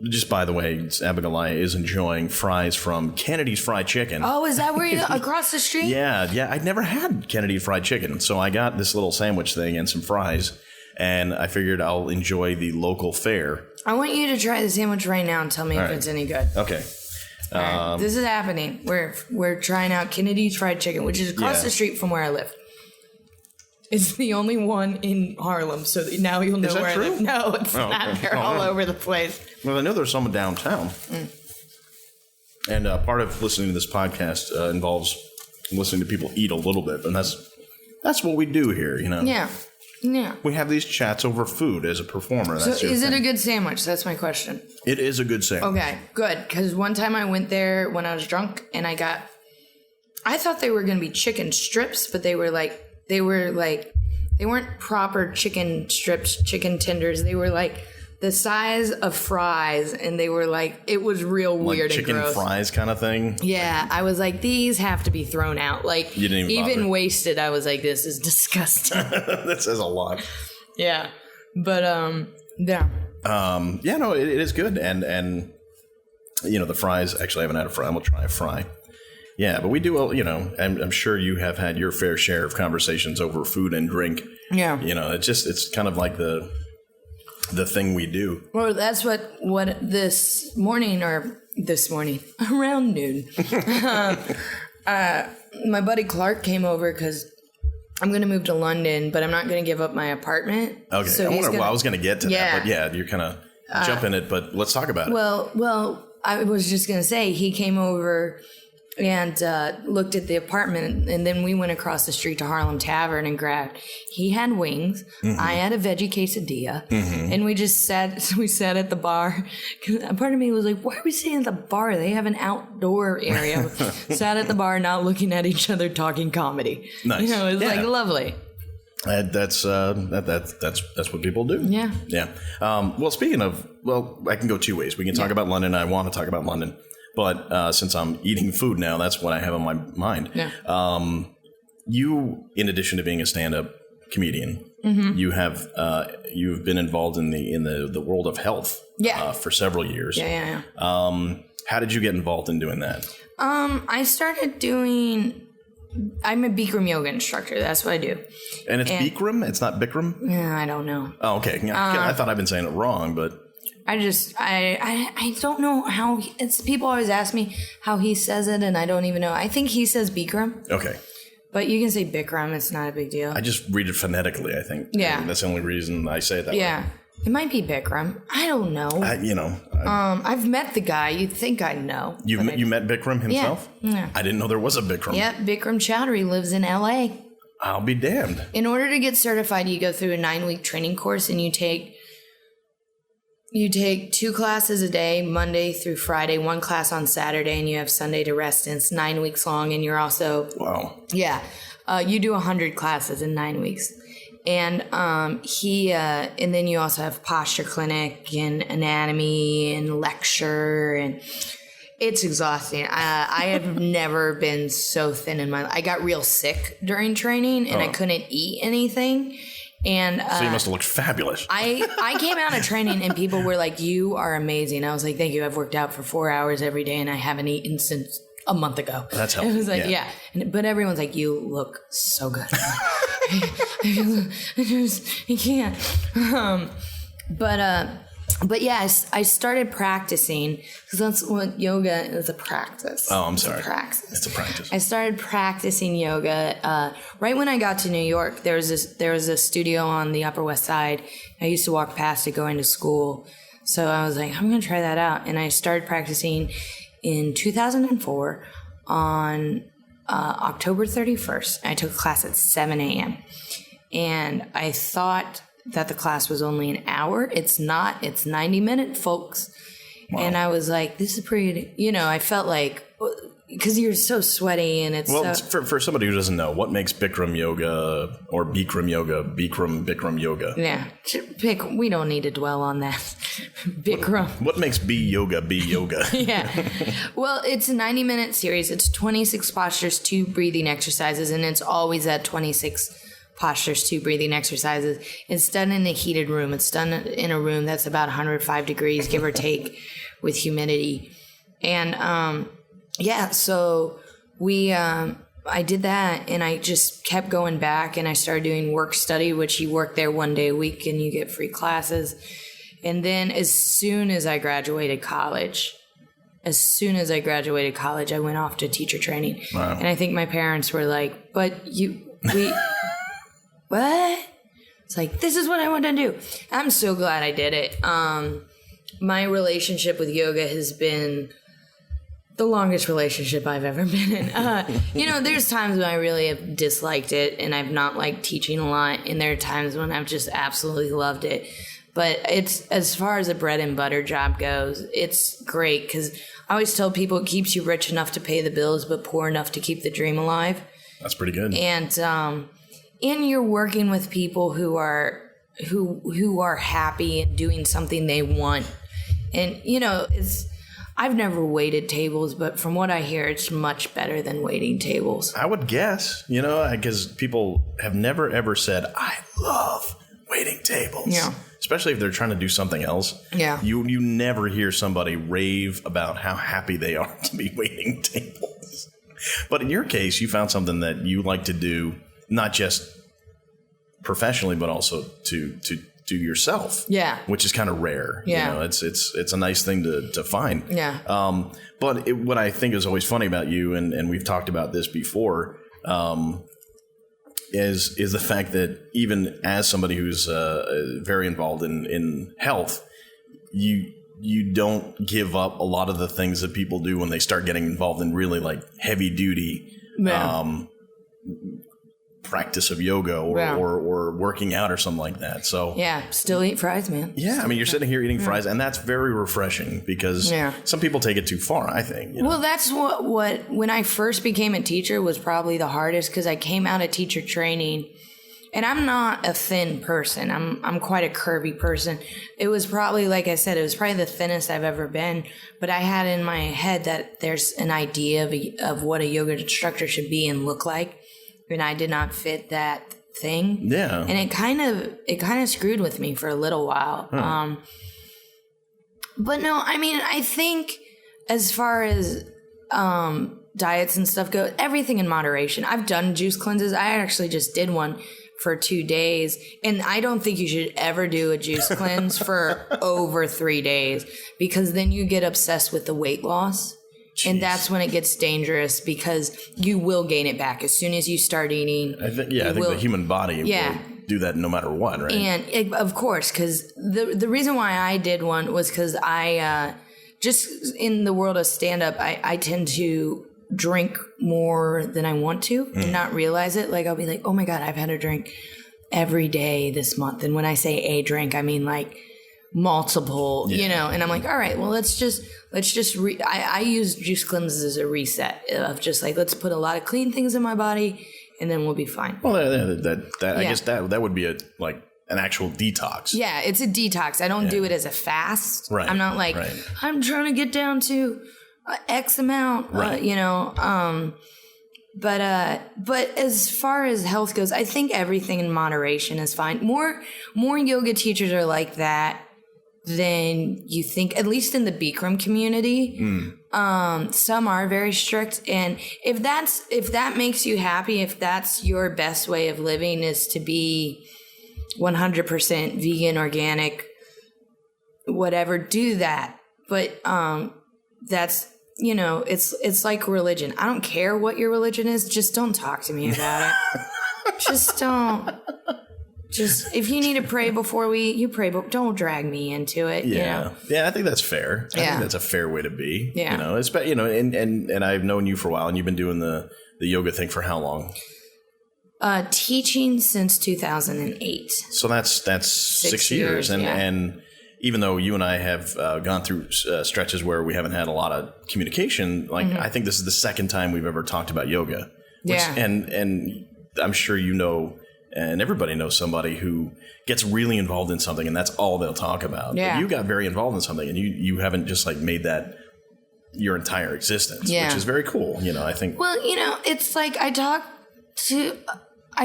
Just by the way, Abigoliah is enjoying fries from Kennedy's Fried Chicken. Oh, is that where you across the street? Yeah. I'd never had Kennedy Fried Chicken, so I got this little sandwich thing and some fries, and I figured I'll enjoy the local fare. I want you to try the sandwich right now and tell me if it's any good. Okay. All right. This is happening. We're trying out Kennedy's Fried Chicken, which is across the street from where I live. It's the only one in Harlem, so now you'll know where I live. No, it's not. They're all over the place. Well, I know there's some downtown. And part of listening to this podcast involves listening to people eat a little bit, and that's what we do here, Yeah. We have these chats over food as a performer. So is it a good sandwich? That's my question. It is a good sandwich. Okay, good. Because one time I went there when I was drunk, and I thought they were going to be chicken strips, but they weren't proper chicken strips, chicken tenders. They were like the size of fries, and they were like, it was real weird and gross. Chicken fries kind of thing? Yeah, I was like, these have to be thrown out. Like, you didn't even wasted, I was like, this is disgusting. That says a lot. Yeah. But, yeah. No, it is good. And the fries, actually I haven't had a fry. I'm going to try a fry. Yeah, but we do, I'm sure you have had your fair share of conversations over food and drink. Yeah. It's kind of like the thing we do. Well, that's what this morning, around noon, my buddy Clark came over because I'm going to move to London, but I'm not going to give up my apartment. Okay. So I was going to get to that, but yeah, you're kind of jumping it, but let's talk about it. Well, I was just going to say he came over and looked at the apartment, and then we went across the street to Harlem Tavern and grabbed. He had wings. Mm-hmm. I had a veggie quesadilla, and we just sat at the bar. Part of me was like, "Why are we sitting at the bar? They have an outdoor area." Sat at the bar, not looking at each other, talking comedy. Nice. It was like lovely. That's what people do. Yeah. Yeah. Well, speaking of, I can go two ways. We can talk about London. I want to talk about London. But since I'm eating food now, that's what I have on my mind. Yeah. You, in addition to being a stand-up comedian, you have you've been involved in the world of health for several years. Yeah. How did you get involved in doing that? I started doing. I'm a Bikram yoga instructor. That's what I do. And it's Bikram? It's not Bikram? Yeah, I don't know. Oh, okay. I thought I've been saying it wrong, but I don't know how people always ask me how he says it, and I don't even know. I think he says Bikram. Okay. But you can say Bikram. It's not a big deal. I just read it phonetically, I think. Yeah. That's the only reason I say it that way. Yeah. It might be Bikram. I don't know. I've met the guy. You'd think I'd know. You met Bikram himself? Yeah. I didn't know there was a Bikram. Yep. Bikram Chowdhury lives in L.A. I'll be damned. In order to get certified, you go through a 9-week training course, and you take 2 classes a day, Monday through Friday, 1 class on Saturday, and you have Sunday to rest. And it's 9 weeks long, and you're also... Wow. Yeah. You do 100 classes in 9 weeks. And and then you also have posture clinic and anatomy and lecture, and it's exhausting. I have never been so thin in my life. I got real sick during training, and I couldn't eat anything. And so you must have looked fabulous. I came out of training and people were like, "You are amazing." I was like, "Thank you. I've worked out for 4 hours every day, and I haven't eaten since a month ago." That's helpful. It was like, yeah. But everyone's like, "You look so good." I can't. But yeah, I started practicing because that's what yoga is, a practice. Oh, I'm sorry. It's a practice. It's a practice. I started practicing yoga right when I got to New York. There was a studio on the Upper West Side. I used to walk past it going to school. So I was like, I'm going to try that out. And I started practicing in 2004 on October 31st. I took a class at 7 a.m. And I thought that the class was only an hour. It's not. It's 90 minutes, folks. Wow. And I was like, this is pretty, I felt like, because you're so sweaty and it's for somebody who doesn't know, what makes Bikram yoga or Bikram yoga? Yeah. We don't need to dwell on that. Bikram. What makes B yoga? Yeah. Well, it's a 90-minute series. It's 26 postures, 2 breathing exercises, and it's always at 26 postures, 2 breathing exercises. It's done in a heated room. It's done in a room that's about 105 degrees, give or take, with humidity. And so I did that, and I just kept going back, and I started doing work study, which you work there 1 day a week, and you get free classes. And then as soon as I graduated college, I went off to teacher training. Wow. And I think my parents were like, what? It's like, this is what I want to do. I'm so glad I did it. My relationship with yoga has been the longest relationship I've ever been in. There's times when I really have disliked it and I've not liked teaching a lot. And there are times when I've just absolutely loved it. But it's, as far as a bread and butter job goes, it's great because I always tell people it keeps you rich enough to pay the bills, but poor enough to keep the dream alive. That's pretty good. And you're working with people who are happy and doing something they want. And, I've never waited tables, but from what I hear, it's much better than waiting tables. I would guess, because people have never, ever said, I love waiting tables. Yeah. Especially if they're trying to do something else. Yeah. You never hear somebody rave about how happy they are to be waiting tables. But in your case, you found something that you like to do, not just professionally, but also to do yourself. Yeah. Which is kind of rare. Yeah. It's a nice thing to find. Yeah. But what I think is always funny about you, and we've talked about this before, is the fact that even as somebody who's very involved in health, you don't give up a lot of the things that people do when they start getting involved in really like heavy duty practice of yoga or working out or something like that. So yeah, still eat fries, man. Yeah, I mean, you're sitting here eating fries, and that's very refreshing because some people take it too far, I think. Well, that's what when I first became a teacher was probably the hardest because I came out of teacher training, and I'm not a thin person. I'm quite a curvy person. It was probably, like I said, it was probably the thinnest I've ever been. But I had in my head that there's an idea of what a yoga instructor should be and look like. And I did not fit that thing. Yeah. And it kind of screwed with me for a little while. Huh. But no, I mean, I think as far as diets and stuff go, everything in moderation. I've done juice cleanses. I actually just did one for 2 days. And I don't think you should ever do a juice cleanse for over 3 days, because then you get obsessed with the weight loss. Jeez. And that's when it gets dangerous, because you will gain it back as soon as you start eating. I think the human body will do that no matter what, right? And of course, because the reason why I did one was because I just in the world of stand-up, I tend to drink more than I want to and not realize it. Like, I'll be like, oh my God, I've had a drink every day this month. And when I say a drink, I mean like multiple, and I'm like, all right, well, let's just I use juice cleanses as a reset of just like, let's put a lot of clean things in my body and then we'll be fine. Well, I guess that would be an actual detox. Yeah, it's a detox. I don't do it as a fast. Right. I'm not like, I'm trying to get down to X amount, right. But as far as health goes, I think everything in moderation is fine. More yoga teachers are like that than you think, at least in the Bikram community. Some are very strict. And if that makes you happy, if that's your best way of living is to be 100% vegan, organic, whatever, do that. But, that's, it's like religion. I don't care what your religion is. Just don't talk to me about it. Just don't. Just, if you need to pray before you pray, but don't drag me into it. Yeah. Yeah, I think that's fair. I think that's a fair way to be. Yeah. And I've known you for a while, and you've been doing the yoga thing for how long? Teaching since 2008. So that's 6 years. And even though you and I have gone through stretches where we haven't had a lot of communication, I think this is the second time we've ever talked about yoga. And I'm sure and everybody knows somebody who gets really involved in something and that's all they'll talk about. Yeah. But you got very involved in something and you haven't just made that your entire existence, which is very cool. I think. Well, it's like I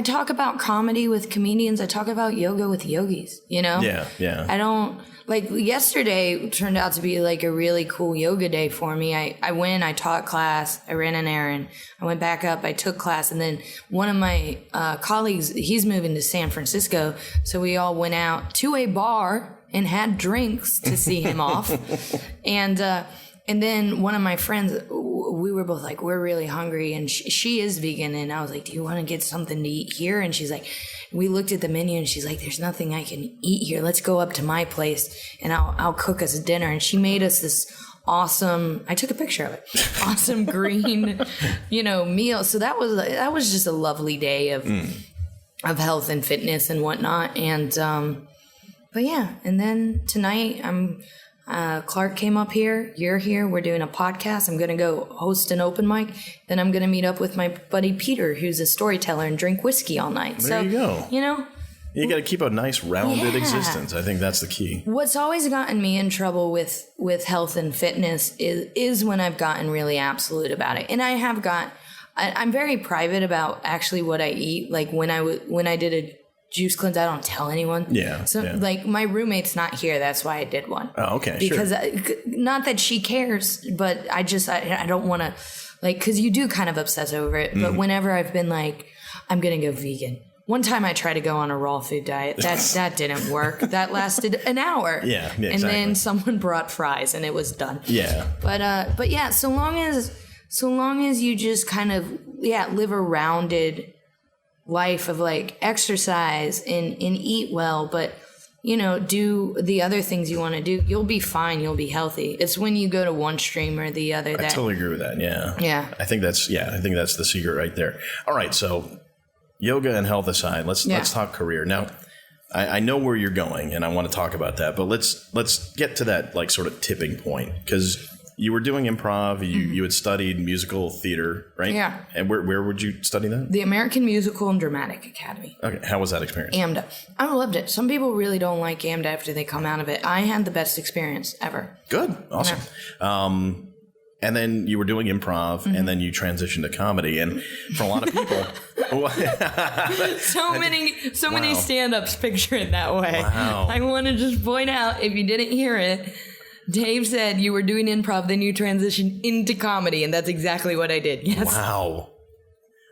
talk about comedy with comedians. I talk about yoga with yogis, Yeah. I don't, yesterday turned out to be a really cool yoga day for me. I went, I taught class, I ran an errand, I went back up, I took class, and then one of my colleagues, he's moving to San Francisco, so we all went out to a bar and had drinks to see him off. And then one of my friends, we were both like, we're really hungry. And she is vegan. And I was like, do you want to get something to eat here? And she's like, we looked at the menu and she's like, there's nothing I can eat here. Let's go up to my place and I'll cook us a dinner. And she made us this awesome, I took a picture of it, awesome green, meal. So that was just a lovely day of health and fitness and whatnot. And, but yeah. And then tonight Clark came up here. You're here. We're doing a podcast. I'm going to go host an open mic. Then I'm going to meet up with my buddy Peter, who's a storyteller, and drink whiskey all night. There you go. You got to keep a nice rounded Yeah. existence. I think that's the key. What's always gotten me in trouble with health and fitness is when I've gotten really absolute about it. And I'm very private about actually what I eat. Like when I did a juice cleanse, I don't tell anyone. Yeah. So yeah. My roommate's not here. That's why I did one. Oh, okay. Because sure. Not that she cares, but I don't want to because you do kind of obsess over it. But whenever I've been like, I'm going to go vegan. One time I tried to go on a raw food diet. That didn't work. That lasted an hour. Yeah, exactly. And then someone brought fries and it was done. Yeah. But yeah, so long as you just kind of live a rounded life of exercise and eat well, but do the other things you want to do, you'll be fine, you'll be healthy. It's when you go to one stream or the other that I totally agree with that. Yeah. I think that's the secret right there. All right, so yoga and health aside, let's talk career. Now, I know where you're going and I want to talk about that, but let's get to that sort of tipping point, because you were doing improv. You had studied musical theater, right? Yeah. And where would you study that? The American Musical and Dramatic Academy. Okay. How was that experience? AMDA. I loved it. Some people really don't like AMDA after they come out of it. I had the best experience ever. Good. Awesome. Yeah. And then you were doing improv, and then you transitioned to comedy. And for a lot of people, so many stand-ups picture it that way. Wow. I want to just point out, if you didn't hear it, Dave said you were doing improv, then you transitioned into comedy, and that's exactly what I did. Yes. Wow.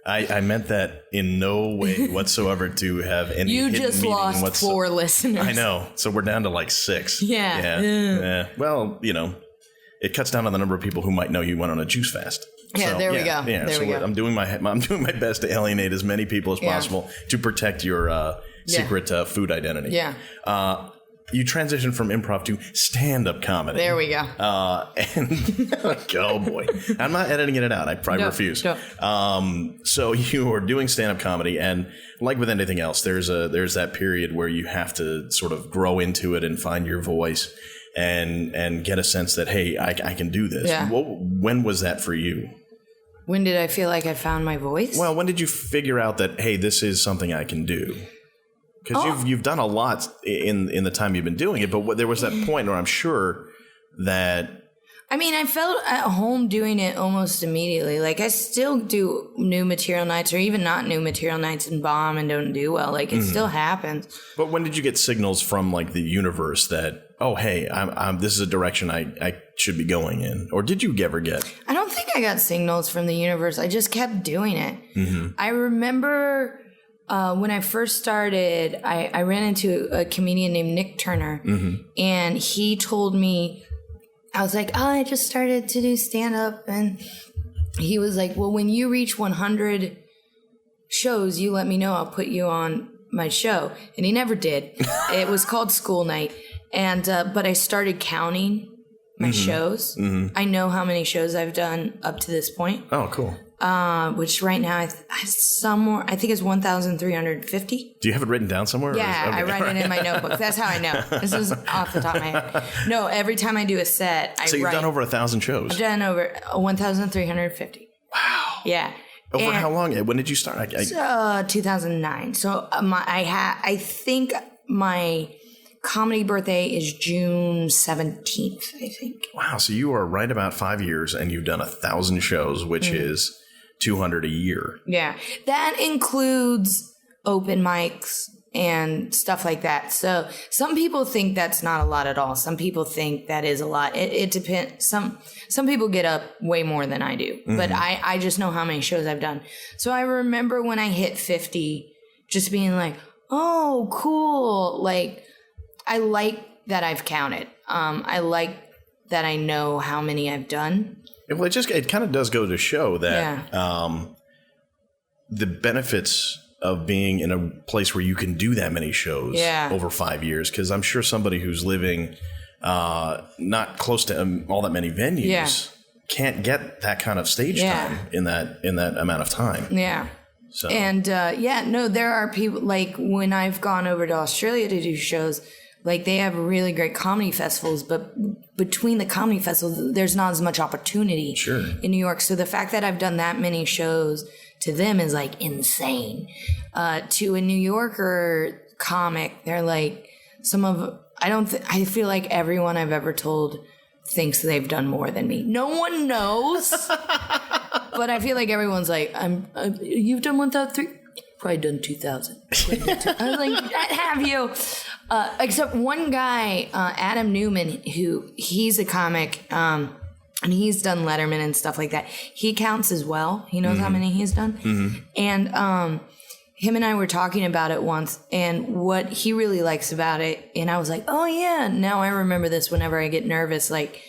I meant that in no way whatsoever to have any You hidden just meaning lost 4 listeners. I know. So we're down to like 6. Yeah. Yeah. Well, it cuts down on the number of people who might know you went on a juice fast. Yeah, So, there we go. Yeah, there we go. I'm doing my best to alienate as many people as possible to protect your secret food identity. Yeah. You transitioned from improv to stand-up comedy. There we go. And oh boy, I'm not editing it out. I refuse. No. So you are doing stand-up comedy, and like with anything else, there's that period where you have to sort of grow into it and find your voice, and get a sense that, hey, I can do this. Yeah. When was that for you? When did I feel like I found my voice? Well, when did you figure out that, hey, this is something I can do? Because you've done a lot in the time you've been doing it, but there was that point where I'm sure that... I mean, I felt at home doing it almost immediately. Like, I still do new material nights or even not new material nights and bomb and don't do well. Like, it still happens. But when did you get signals from, like, the universe that, oh, hey, this is a direction I should be going in? Or did you ever get... I don't think I got signals from the universe. I just kept doing it. Mm-hmm. I remember... when I first started, I ran into a comedian named Nick Turner, and he told me, I was like, oh, I just started to do stand-up, and he was like, well, when you reach 100 shows, you let me know, I'll put you on my show. And he never did. It was called School Night, and but I started counting my shows. I know how many shows I've done up to this point. Oh, cool. Which right now I think it's 1,350. Do you have it written down somewhere? Yeah, I write it in my notebook. That's how I know. This is off the top of my head. No, every time I do a set, I write. So you've done over 1,000 shows. I've done over 1,350. Wow. Yeah. Over how long? When did you start? 2009. So I think my comedy birthday is June 17th, I think. Wow. So you are right about 5 years, and you've done 1,000 shows, which is 200 a year. Yeah. That includes open mics and stuff like that. So some people think that's not a lot at all. Some people think that is a lot. It depends. Some people get up way more than I do, but I just know how many shows I've done. So I remember when I hit 50, just being like, oh, cool. Like, I like that I've counted. I like that I know how many I've done. Well, it kind of does go to show that the benefits of being in a place where you can do that many shows over 5 years. Because I'm sure somebody who's living not close to all that many venues can't get that kind of stage time in that amount of time. Yeah. So. And there are people, like when I've gone over to Australia to do shows, like they have really great comedy festivals, but between the comedy festivals, there's not as much opportunity in New York. So the fact that I've done that many shows to them is like insane. To a New Yorker comic, they're like I feel like everyone I've ever told thinks they've done more than me. No one knows, but I feel like everyone's like, you've done 1,003. Probably done 2,000. I was like, have you? Except one guy, Adam Newman, he's a comic, and he's done Letterman and stuff like that. He counts as well. He knows how many he's done. And him and I were talking about it once, and what he really likes about it, and I was like, oh yeah, now I remember this whenever I get nervous, like,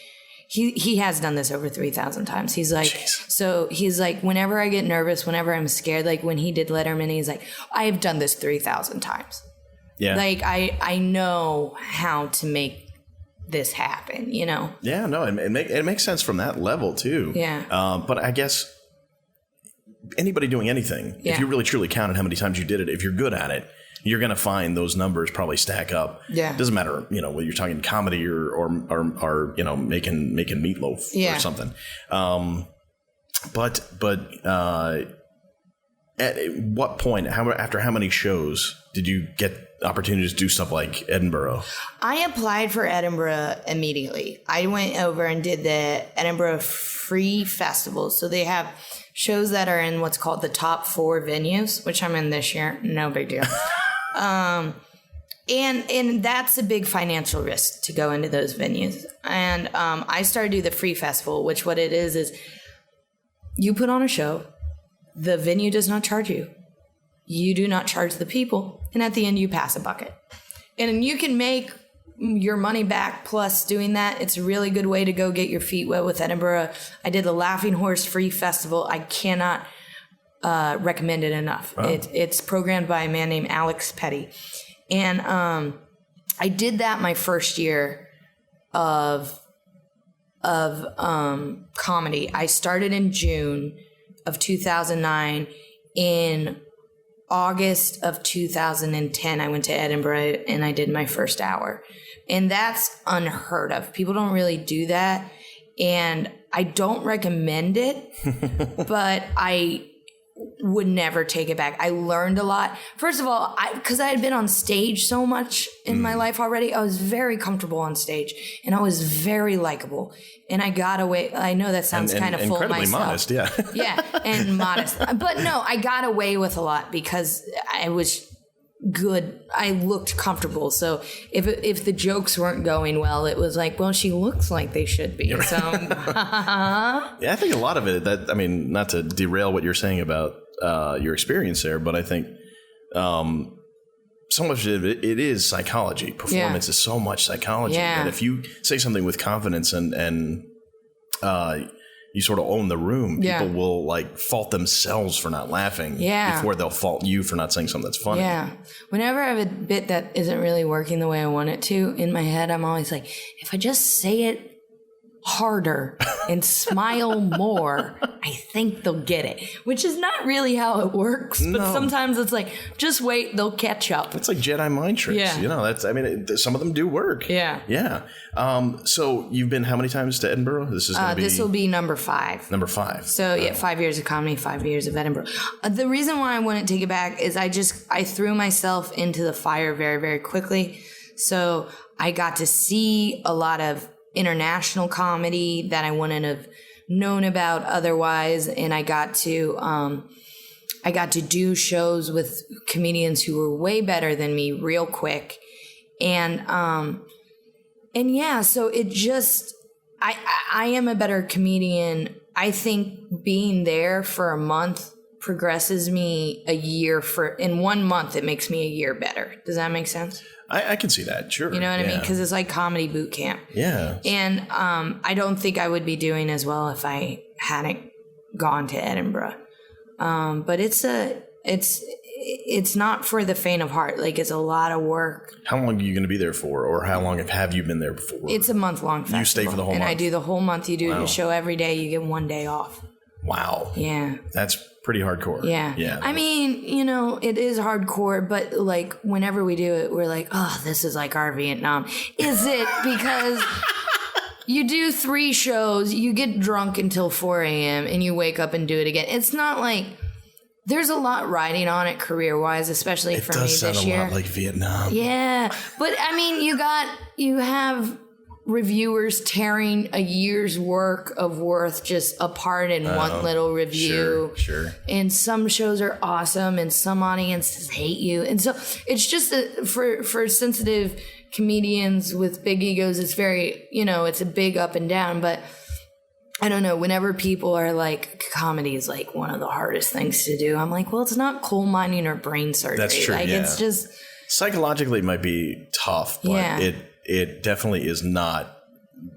He has done this over 3,000 times. He's like, so he's like, whenever I get nervous, whenever I'm scared, like when he did Letterman, he's like, I have done this 3,000 times. Yeah. Like I know how to make this happen, you know? Yeah, no, it makes sense from that level too. Yeah. But I guess anybody doing anything, if you really truly counted how many times you did it, if you're good at it, you're going to find those numbers probably stack up. Yeah. It doesn't matter, whether you're talking comedy or making meatloaf or something. But at what point, after how many shows did you get opportunities to do stuff like Edinburgh? I applied for Edinburgh immediately. I went over and did the Edinburgh Fringe Festival. So they have shows that are in what's called the top 4 venues, which I'm in this year. No big deal. And that's a big financial risk to go into those venues. And I started to do the Free Festival, which what it is you put on a show the venue does not charge you. You do not charge the people. And at the end, you pass a bucket. And you can make your money back plus doing that. It's a really good way to go get your feet wet with Edinburgh. I did the Laughing Horse Free Festival. I cannot recommend it enough. Oh. It's programmed by a man named Alex Petty. And I did that my first year of comedy. I started in June of 2009. In August of 2010, I went to Edinburgh and I did my first hour. And that's unheard of. People don't really do that. And I don't recommend it, but I would never take it back. I learned a lot. First of all, because I had been on stage so much in my life already, I was very comfortable on stage and I was very likable. And I got away. I know that sounds kind of full of myself. Modest, yeah. Yeah, and modest. But no, I got away with a lot because I was good. I looked comfortable. So if the jokes weren't going well, it was like, well, she looks like they should be. So yeah, I think a lot of it, not to derail what you're saying about your experience there, but I think so much of it is psychology. Performance is so much psychology. Yeah. And if you say something with confidence and you sort of own the room, people will like fault themselves for not laughing before they'll fault you for not saying something that's funny. Yeah. Whenever I have a bit that isn't really working the way I want it to, in my head, I'm always like, if I just say it harder and smile more, I think they'll get it, which is not really how it works. But sometimes it's like, just wait, they'll catch up. It's like Jedi mind tricks. Yeah. You know, some of them do work. Yeah. Yeah. So you've been how many times to Edinburgh? This will be number 5. Number 5. So 5 years of comedy, 5 years of Edinburgh. The reason why I wouldn't take it back is I threw myself into the fire very, very quickly. So I got to see a lot of international comedy that I wouldn't have known about otherwise, and I got to do shows with comedians who were way better than me real quick, and yeah, so it just I am a better comedian. I think being there for a month progresses me a year. In 1 month it makes me a year better. Does that make sense? I can see that, sure. You know what I mean? Because it's like comedy boot camp. Yeah. And I don't think I would be doing as well if I hadn't gone to Edinburgh. But it's not for the faint of heart. Like, it's a lot of work. How long are you going to be there for? Or how long have you been there before? It's a month-long festival. You stay for the whole month? And I do the whole month. You do the show every day. You get 1 day off. Wow. Yeah. That's pretty hardcore. Yeah. Yeah. I mean, it is hardcore, but like whenever we do it, we're like, oh, this is like our Vietnam. Is it? Because you do 3 shows, you get drunk until 4 a.m. and you wake up and do it again. It's not like there's a lot riding on it career-wise, especially for me this year. It does sound a lot like Vietnam. Yeah. But I mean, you have reviewers tearing a year's work of worth just apart in one little review. Sure. And some shows are awesome and some audiences hate you. And so it's just for sensitive comedians with big egos, it's very, it's a big up and down. But I don't know, whenever people are like, comedy is like one of the hardest things to do, I'm like, well, it's not coal mining or brain surgery. That's true. Like, it's just psychologically it might be tough, but it definitely is not.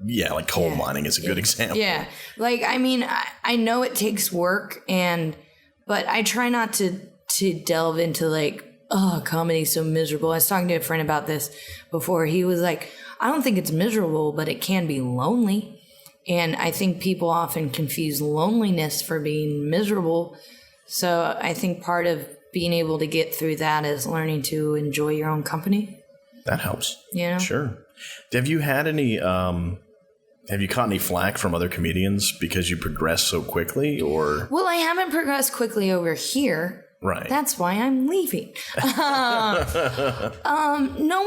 Yeah, like coal mining is a good example. Yeah. Like, I mean, I know it takes work, but I try not to delve into like, oh, comedy's so miserable. I was talking to a friend about this before. He was like, I don't think it's miserable, but it can be lonely. And I think people often confuse loneliness for being miserable. So I think part of being able to get through that is learning to enjoy your own company. That helps. Yeah. Sure. Have you had any, have you caught any flack from other comedians because you progressed so quickly, or? Well, I haven't progressed quickly over here. Right. That's why I'm leaving. No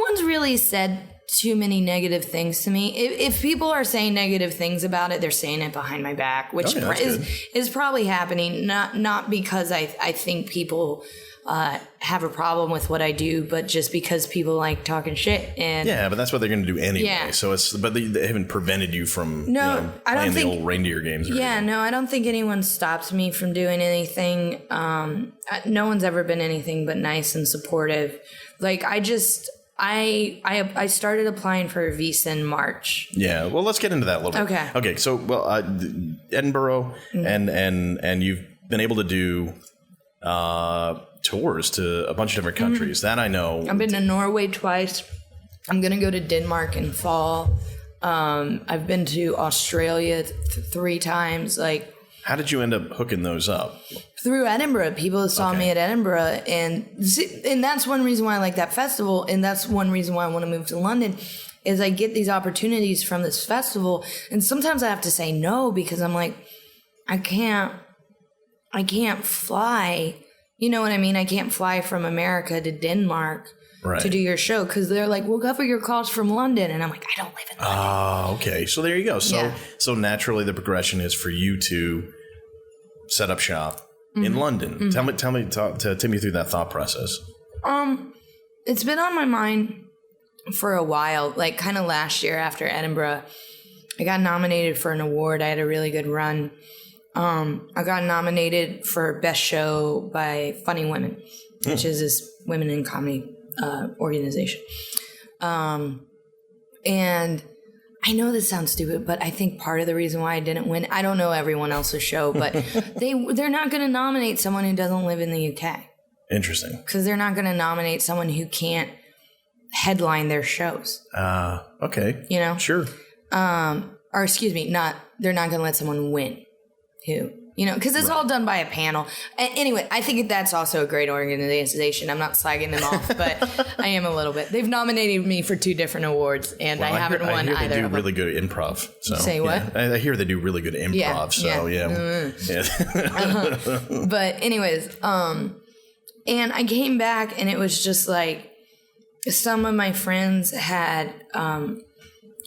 one's really said too many negative things to me. If people are saying negative things about it, they're saying it behind my back, which is probably happening. Not because I think people have a problem with what I do, but just because people like talking shit. And yeah, but that's what they're going to do anyway. Yeah. So but they haven't prevented you from playing the old reindeer games. No, I don't think anyone stopped me from doing anything. No one's ever been anything but nice and supportive. Like I started applying for a visa in March. Yeah, well, let's get into that a little bit. Okay. So, Edinburgh, and you've been able to do tours to a bunch of different countries. That I know. I've been to Norway twice. I'm gonna go to Denmark in fall. I've been to Australia 3 times. Like, how did you end up hooking those up? Through Edinburgh. People saw me at Edinburgh, and that's one reason why I like that festival, and that's one reason why I want to move to London, is I get these opportunities from this festival, and sometimes I have to say no because I'm like, I can't fly. You know what I mean? I can't fly from America to Denmark to do your show because they're like, we'll cover your costs from London, and I'm like, I don't live in London. Oh, okay. So there you go. So naturally, the progression is for you to set up shop in London. Tell me through that thought process. It's been on my mind for a while. Like, kind of last year after Edinburgh, I got nominated for an award. I had a really good run. I got nominated for Best Show by Funny Women, which is this women in comedy organization. And I know this sounds stupid, but I think part of the reason why I didn't win, I don't know everyone else's show, but they're not going to nominate someone who doesn't live in the UK. Interesting. Because they're not going to nominate someone who can't headline their shows. Okay. You know? Sure. Or excuse me, they're not going to let someone win who, you know, because it's all done by a panel. Anyway, I think that's also a great organization. I'm not slagging them off, but I am a little bit. They've nominated me for 2 different awards, and I haven't won either. I hear they do really good improv. So, say what? I hear they do really good improv. But anyways, and I came back, and it was just like some of my friends had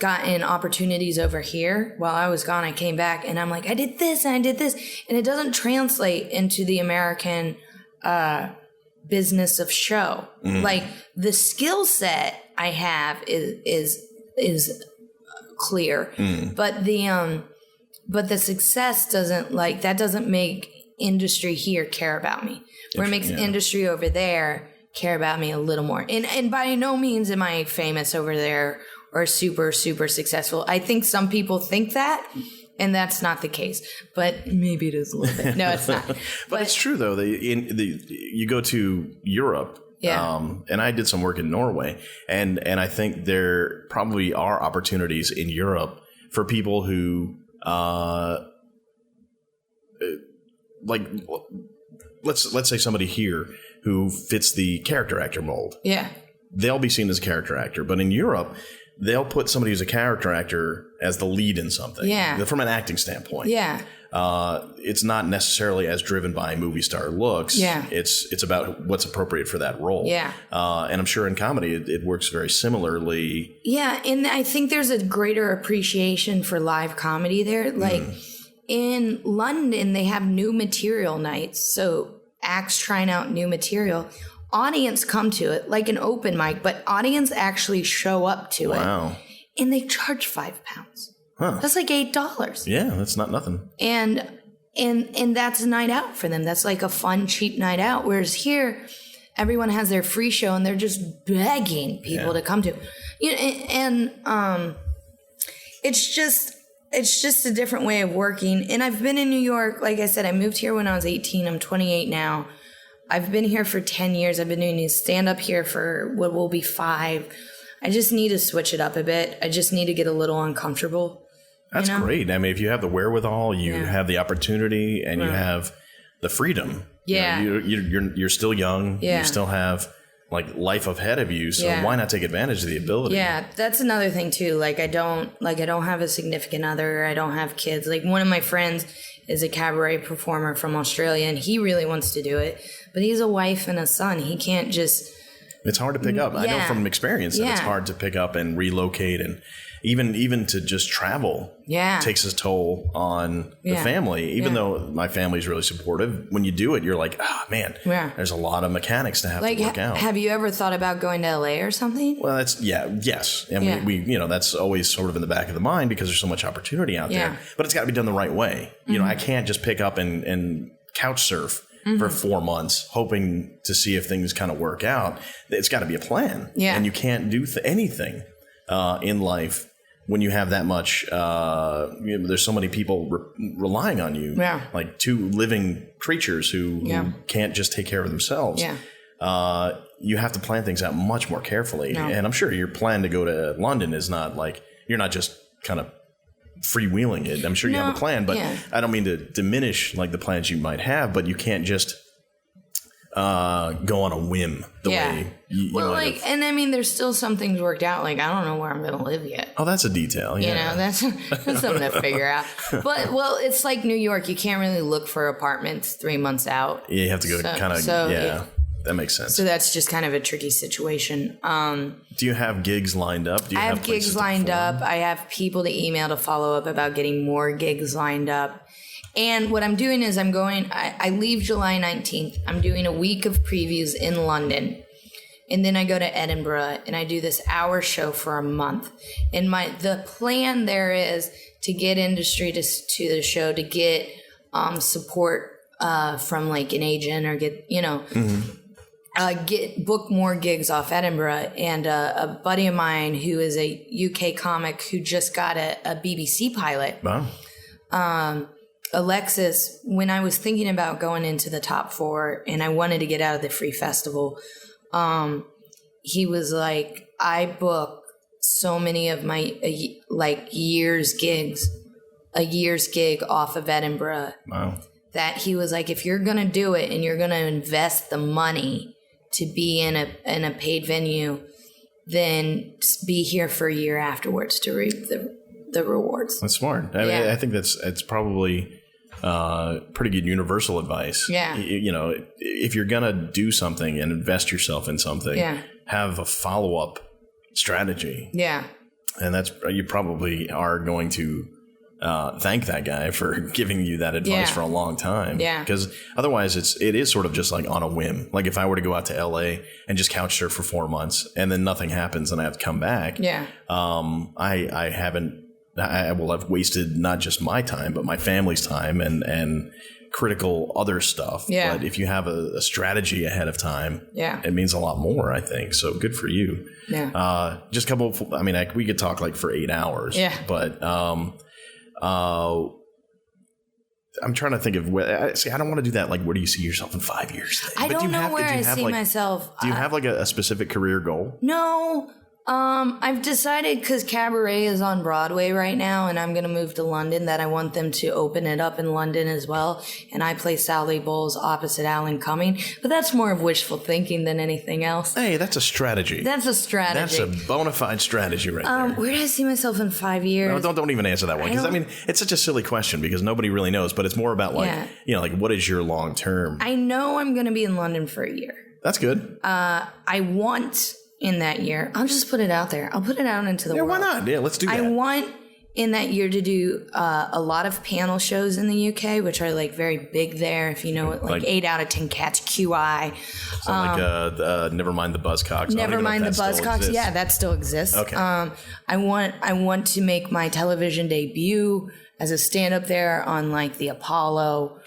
gotten opportunities over here. While I was gone, I came back and I'm like, I did this and I did this. And it doesn't translate into the American business of show. Like, the skill set I have is clear. But the success doesn't make industry here care about me. Where it makes industry over there care about me a little more. And by no means am I famous over there or super, super successful. I think some people think that, and that's not the case. But maybe it is a little bit. No, it's not. but it's true, though. You go to Europe, and I did some work in Norway, and I think there probably are opportunities in Europe for people who, let's say somebody here who fits the character actor mold. Yeah. They'll be seen as a character actor. But in Europe, they'll put somebody who's a character actor as the lead in something. Yeah. From an acting standpoint. Yeah. It's not necessarily as driven by movie star looks. Yeah. It's about what's appropriate for that role. Yeah. And I'm sure in comedy it works very similarly. Yeah, and I think there's a greater appreciation for live comedy there. Like, in London, they have new material nights. So acts trying out new material. Audience come to it like an open mic, but audience actually show up to it. Wow. And they charge £5. Huh. That's like $8. Yeah, that's not nothing. And that's a night out for them. That's like a fun, cheap night out. Whereas here, everyone has their free show and they're just begging people to come to. You know, and it's just a different way of working. And I've been in New York. Like I said, I moved here when I was 18. I'm 28 now. I've been here for 10 years. I've been doing stand-up here for what will be 5. I just need to switch it up a bit. I just need to get a little uncomfortable. That's great. I mean, if you have the wherewithal, you have the opportunity, and you have the freedom. Yeah. You're still young. Yeah. You still have life ahead of you. So why not take advantage of the ability? Yeah, that's another thing too. I don't have a significant other. I don't have kids. Like, one of my friends is a cabaret performer from Australia, and he really wants to do it, but he has a wife and a son. He can't just It's hard to pick up. I know from experience that it's hard to pick up and relocate, and even to just travel takes its toll on the family. Even though my family's really supportive, when you do it, you're like, oh man, there's a lot of mechanics to have to work out. Have you ever thought about going to LA or something? Well, yes. And we that's always sort of in the back of the mind because there's so much opportunity out there. But it's got to be done the right way. You know, I can't just pick up and couch surf for 4 months, hoping to see if things kind of work out. It's got to be a plan. Yeah. And you can't do anything in life when you have that much, there's so many people relying on you, like two living creatures who can't just take care of themselves. Yeah. You have to plan things out much more carefully. No. And I'm sure your plan to go to London is not like, you're not just kind of freewheeling it. I'm sure you have a plan, but I don't mean to diminish like the plans you might have, but you can't just go on a whim the way you might have. And I mean, there's still some things worked out. Like, I don't know where I'm going to live yet. Oh, that's a detail. Yeah. You know, that's something to figure out. But, it's like New York. You can't really look for apartments 3 months out. Yeah, you have to go that makes sense. So that's just kind of a tricky situation. Do you have gigs lined up? I have gigs lined up. I have people to email to follow up about getting more gigs lined up. And what I'm doing is I leave July 19th. I'm doing a week of previews in London. And then I go to Edinburgh and I do this hour show for a month. And the plan there is to get industry to the show, to get support from like an agent or get, book more gigs off Edinburgh. And a buddy of mine who is a UK comic who just got a BBC pilot. Wow. Alexis, when I was thinking about going into the top 4 and I wanted to get out of the free festival, he was like, I book so many of my a year's gig off of Edinburgh. Wow. That he was like, if you're going to do it and you're going to invest the money to be in a paid venue, then be here for a year afterwards to reap the rewards. That's smart. I mean, I think it's probably pretty good universal advice. Yeah. If you're going to do something and invest yourself in something, have a follow-up strategy. Yeah. And you probably are going to thank that guy for giving you that advice for a long time. Yeah. Because otherwise it is sort of just like on a whim. Like if I were to go out to LA and just couch surf for 4 months and then nothing happens and I have to come back. Yeah. I will have wasted not just my time, but my family's time and critical other stuff. Yeah. But if you have a strategy ahead of time, it means a lot more, I think. So good for you. Yeah. Just a couple of, we could talk like for 8 hours. Yeah. But I'm trying to think of I don't want to do that. Like, where do you see yourself in 5 years? I don't know where I see myself. Do you have like a specific career goal? No. I've decided because Cabaret is on Broadway right now and I'm going to move to London that I want them to open it up in London as well. And I play Sally Bowles opposite Alan Cumming. But that's more of wishful thinking than anything else. Hey, that's a strategy. That's a strategy. That's a bona fide strategy right there. Where do I see myself in 5 years? No, don't even answer that one. Because it's such a silly question because nobody really knows. But it's more about like what is your long term? I know I'm going to be in London for a year. That's good. I want... in that year, I'll just put it out there. I'll put it out into the world. Why not? Yeah, let's do that. I want in that year to do a lot of panel shows in the UK, which are like very big there. If you know it, like 8 out of 10 cats QI. So Never Mind the Buzzcocks. Never Mind the Buzzcocks. Yeah, that still exists. Okay. I want to make my television debut as a stand-up there on like the Apollo.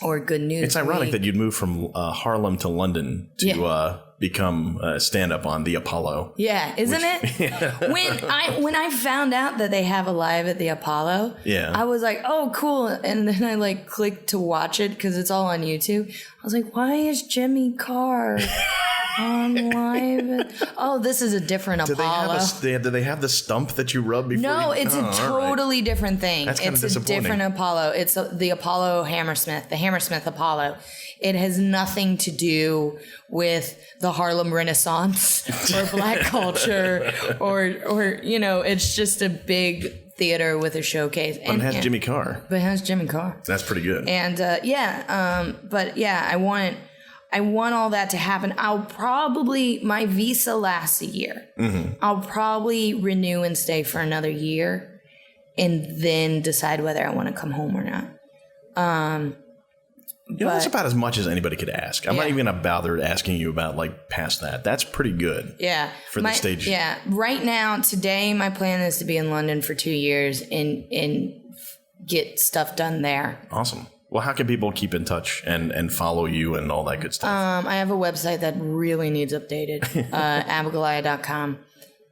Or Good News. It's ironic that you'd move from Harlem to London to become stand-up on the Apollo. Yeah, isn't it? Yeah. When I found out that they have a live at the Apollo, I was like, oh, cool. And then I like clicked to watch it because it's all on YouTube. I was like, why is Jimmy Carr on live? Oh, this is a different Apollo. Do they have the stump that you rub before? No, it's a totally different thing. That's kind of disappointing. It's a different Apollo. It's the Apollo Hammersmith, the Hammersmith Apollo. It has nothing to do with the Harlem Renaissance or black culture or it's just a big theater with a showcase. But it has Jimmy Carr. But it has Jimmy Carr. That's pretty good. And I I want all that to happen. My visa lasts a year. Mm-hmm. I'll probably renew and stay for another year and then decide whether I want to come home or not. That's about as much as anybody could ask. I'm not even going to bother asking you about like past that. That's pretty good. Yeah. For the stage. Yeah. Right now, today, my plan is to be in London for 2 years and get stuff done there. Awesome. Well, how can people keep in touch and follow you and all that good stuff? I have a website that really needs updated, Abigoliah.com.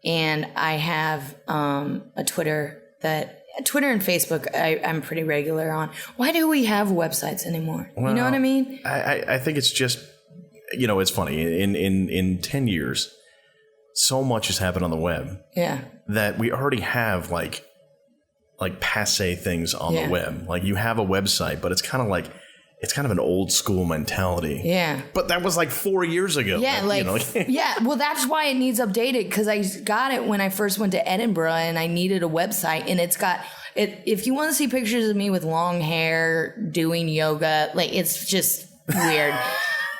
And I have a Twitter and Facebook I'm pretty regular on. Why do we have websites anymore? Well, you know what I mean? I think it's just, it's funny. In 10 years, so much has happened on the web. Yeah. That we already have like passe things on the web. Like you have a website, but it's kind of an old school mentality. Yeah. But that was like 4 years ago. Yeah. Yeah. Well, that's why it needs updated, because I got it when I first went to Edinburgh and I needed a website, and it's got it. If you want to see pictures of me with long hair doing yoga, it's just weird.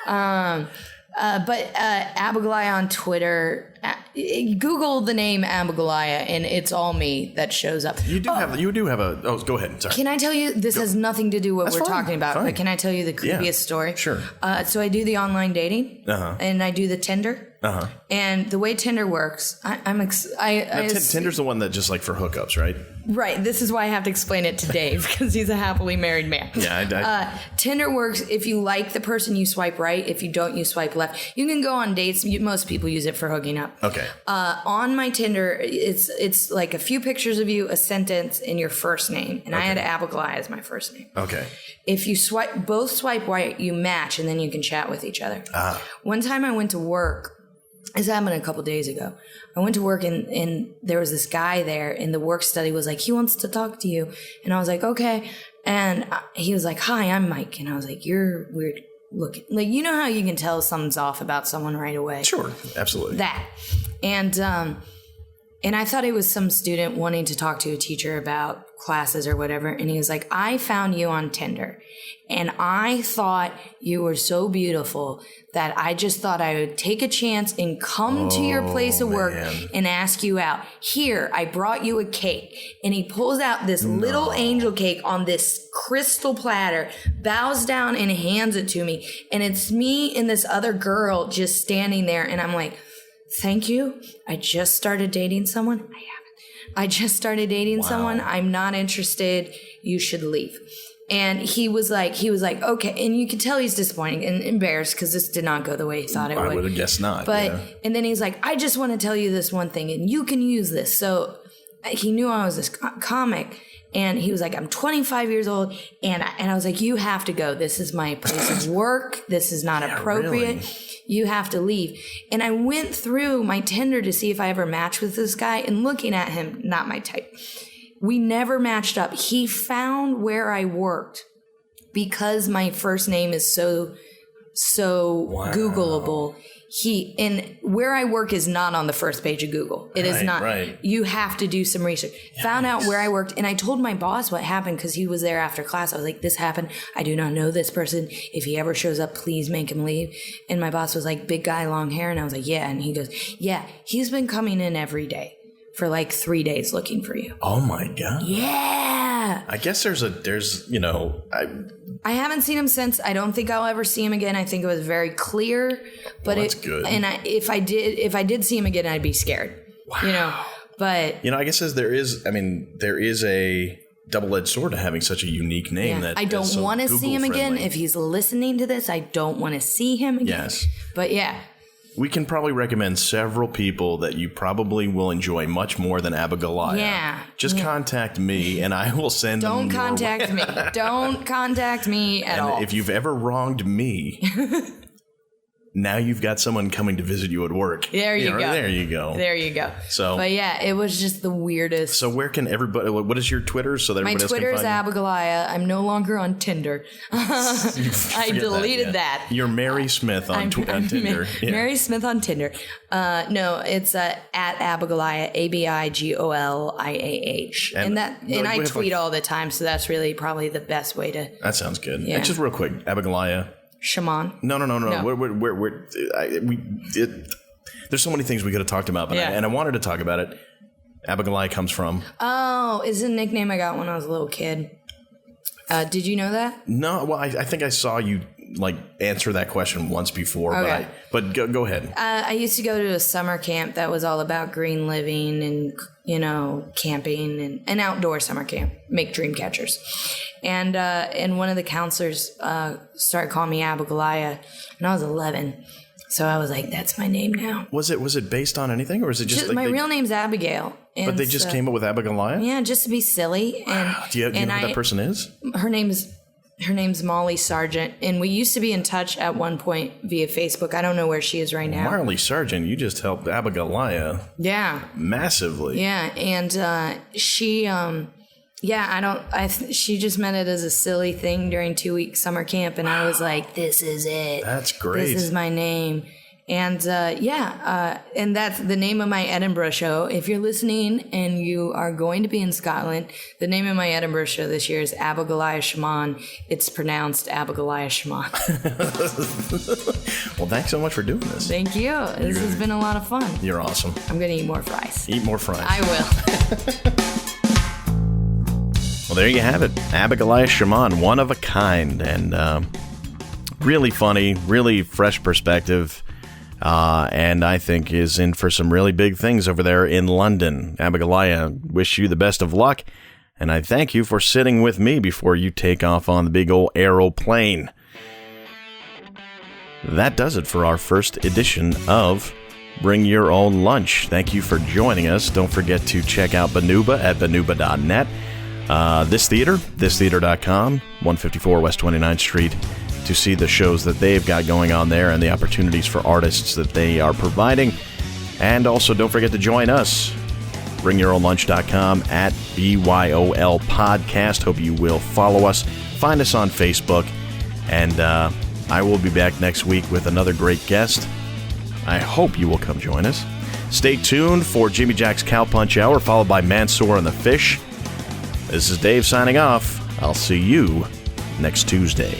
But Abigoliah on Twitter, Google the name Abigoliah and it's all me that shows up. You do have a go ahead. Sorry. Can I tell you, this has nothing to do with what we're talking about, but can I tell you the creepiest story? Sure. So I do the online dating and I do the Tinder. And the way Tinder works, Tinder's the one that just like for hookups, right? Right. This is why I have to explain it to Dave, because he's a happily married man. Yeah. Tinder works. If you like the person, you swipe right. If you don't, you swipe left. You can go on dates. Most people use it for hooking up. Okay. On my Tinder, it's like a few pictures of you, a sentence, and your first name. And I had Abigoliah as my first name. Okay. If you both swipe right, you match, and then you can chat with each other. One time I went to work. This happened a couple days ago. I went to work and there was this guy there, and the work study was like, he wants to talk to you. And I was like, okay. And he was like, hi, I'm Mike. And I was like, you're weird looking. Like, you know how you can tell something's off about someone right away? Sure. Absolutely. That. And I thought it was some student wanting to talk to a teacher about classes or whatever. And he was like, I found you on Tinder. And I thought you were so beautiful that I just thought I would take a chance and come to your place of work and ask you out. Here, I brought you a cake. And he pulls out this little angel cake on this crystal platter, bows down and hands it to me. And it's me and this other girl just standing there. And I'm like, thank you. I just started dating someone. I just started dating someone. I'm not interested. You should leave. And he was like, okay. And you could tell he's disappointed and embarrassed because this did not go the way he thought it would. I would have guessed not. But, and then he's like, I just want to tell you this one thing and you can use this. So he knew I was this comic. And he was like, I'm 25 years old. And I was like, you have to go. This is my place of work. This is not appropriate. Really? You have to leave. And I went through my Tinder to see if I ever matched with this guy. And looking at him, not my type. We never matched up. He found where I worked because my first name is so Googleable. And where I work is not on the first page of Google. It is not. Right. You have to do some research. Yes. Found out where I worked, and I told my boss what happened because he was there after class. I was like, this happened. I do not know this person. If he ever shows up, please make him leave. And my boss was like, big guy, long hair. And I was like, yeah. And he goes, yeah, he's been coming in every day for like 3 days looking for you. Oh my God. Yeah. I guess there's I haven't seen him since. I don't think I'll ever see him again. I think it was very clear, but that's good. And if I did see him again, I'd be scared. Wow. But I guess there is a double-edged sword to having such a unique name that I don't want to see him again. If he's listening to this, I don't want to see him again. Yes. But yeah. We can probably recommend several people that you probably will enjoy much more than Abigoliah. Yeah. Just contact me and I will send them. Don't contact me. Don't contact me at all. And if you've ever wronged me, now you've got someone coming to visit you at work. There you go. There you go. There you go. So, but yeah, it was just the weirdest. So where can everybody? What is your Twitter so that everybody else can find you? My Twitter is Abigoliah. I'm no longer on Tinder. I deleted that. You're Mary Smith on Tinder. Mary Smith on Tinder. No, it's at Abigoliah, ABIGOLIAH, and I tweet all the time. So that's really probably the best way to. That sounds good. Yeah. And just real quick, Abigoliah. Schamaun. No. No. There's so many things we could have talked about, but Yeah. I wanted to talk about it. Abigoliah comes from. Oh, it's a nickname I got when I was a little kid. Did you know that? No, well, I think I saw you answer that question once before, Okay. but go ahead. I used to go to a summer camp that was all about green living and, camping and outdoor summer camp, make dream catchers. And one of the counselors started calling me Abigoliah, and I was 11. So I was like, that's my name now. Was it based on anything, or is it just My real name's Abigail. But they just came up with Abigoliah? Yeah, just to be silly. And Do you know who that person is? Her name's Molly Sargent, and we used to be in touch at one point via Facebook. I don't know where she is right now. Marley Sargent, you just helped Abigoliah. Yeah. Massively. Yeah, and she she just meant it as a silly thing during 2-week summer camp, and I was like, this is it. That's great. This is my name. And and that's the name of my Edinburgh show. If you're listening and you are going to be in Scotland, the name of my Edinburgh show this year is Abigoliah Schamaun. It's pronounced Abigoliah Schamaun. Well, thanks so much for doing this. Thank you. This has been a lot of fun. You're awesome. I'm going to eat more fries. Eat more fries. I will. Well, there you have it. Abigoliah Schamaun, one of a kind, and really funny, really fresh perspective. And I think is in for some really big things over there in London. Abigoliah, wish you the best of luck, and I thank you for sitting with me before you take off on the big old aeroplane. That does it for our first edition of Bring Your Own Lunch. Thank you for joining us. Don't forget to check out Banuba at banuba.net. Thistheater.com, 154 West 29th Street, to see the shows that they've got going on there and the opportunities for artists that they are providing. And also, don't forget to join us, bringyourownlunch.com at BYOL Podcast. Hope you will follow us. Find us on Facebook. And I will be back next week with another great guest. I hope you will come join us. Stay tuned for Jimmy Jack's Cow Punch Hour, followed by Mansoor and the Fish. This is Dave signing off. I'll see you next Tuesday.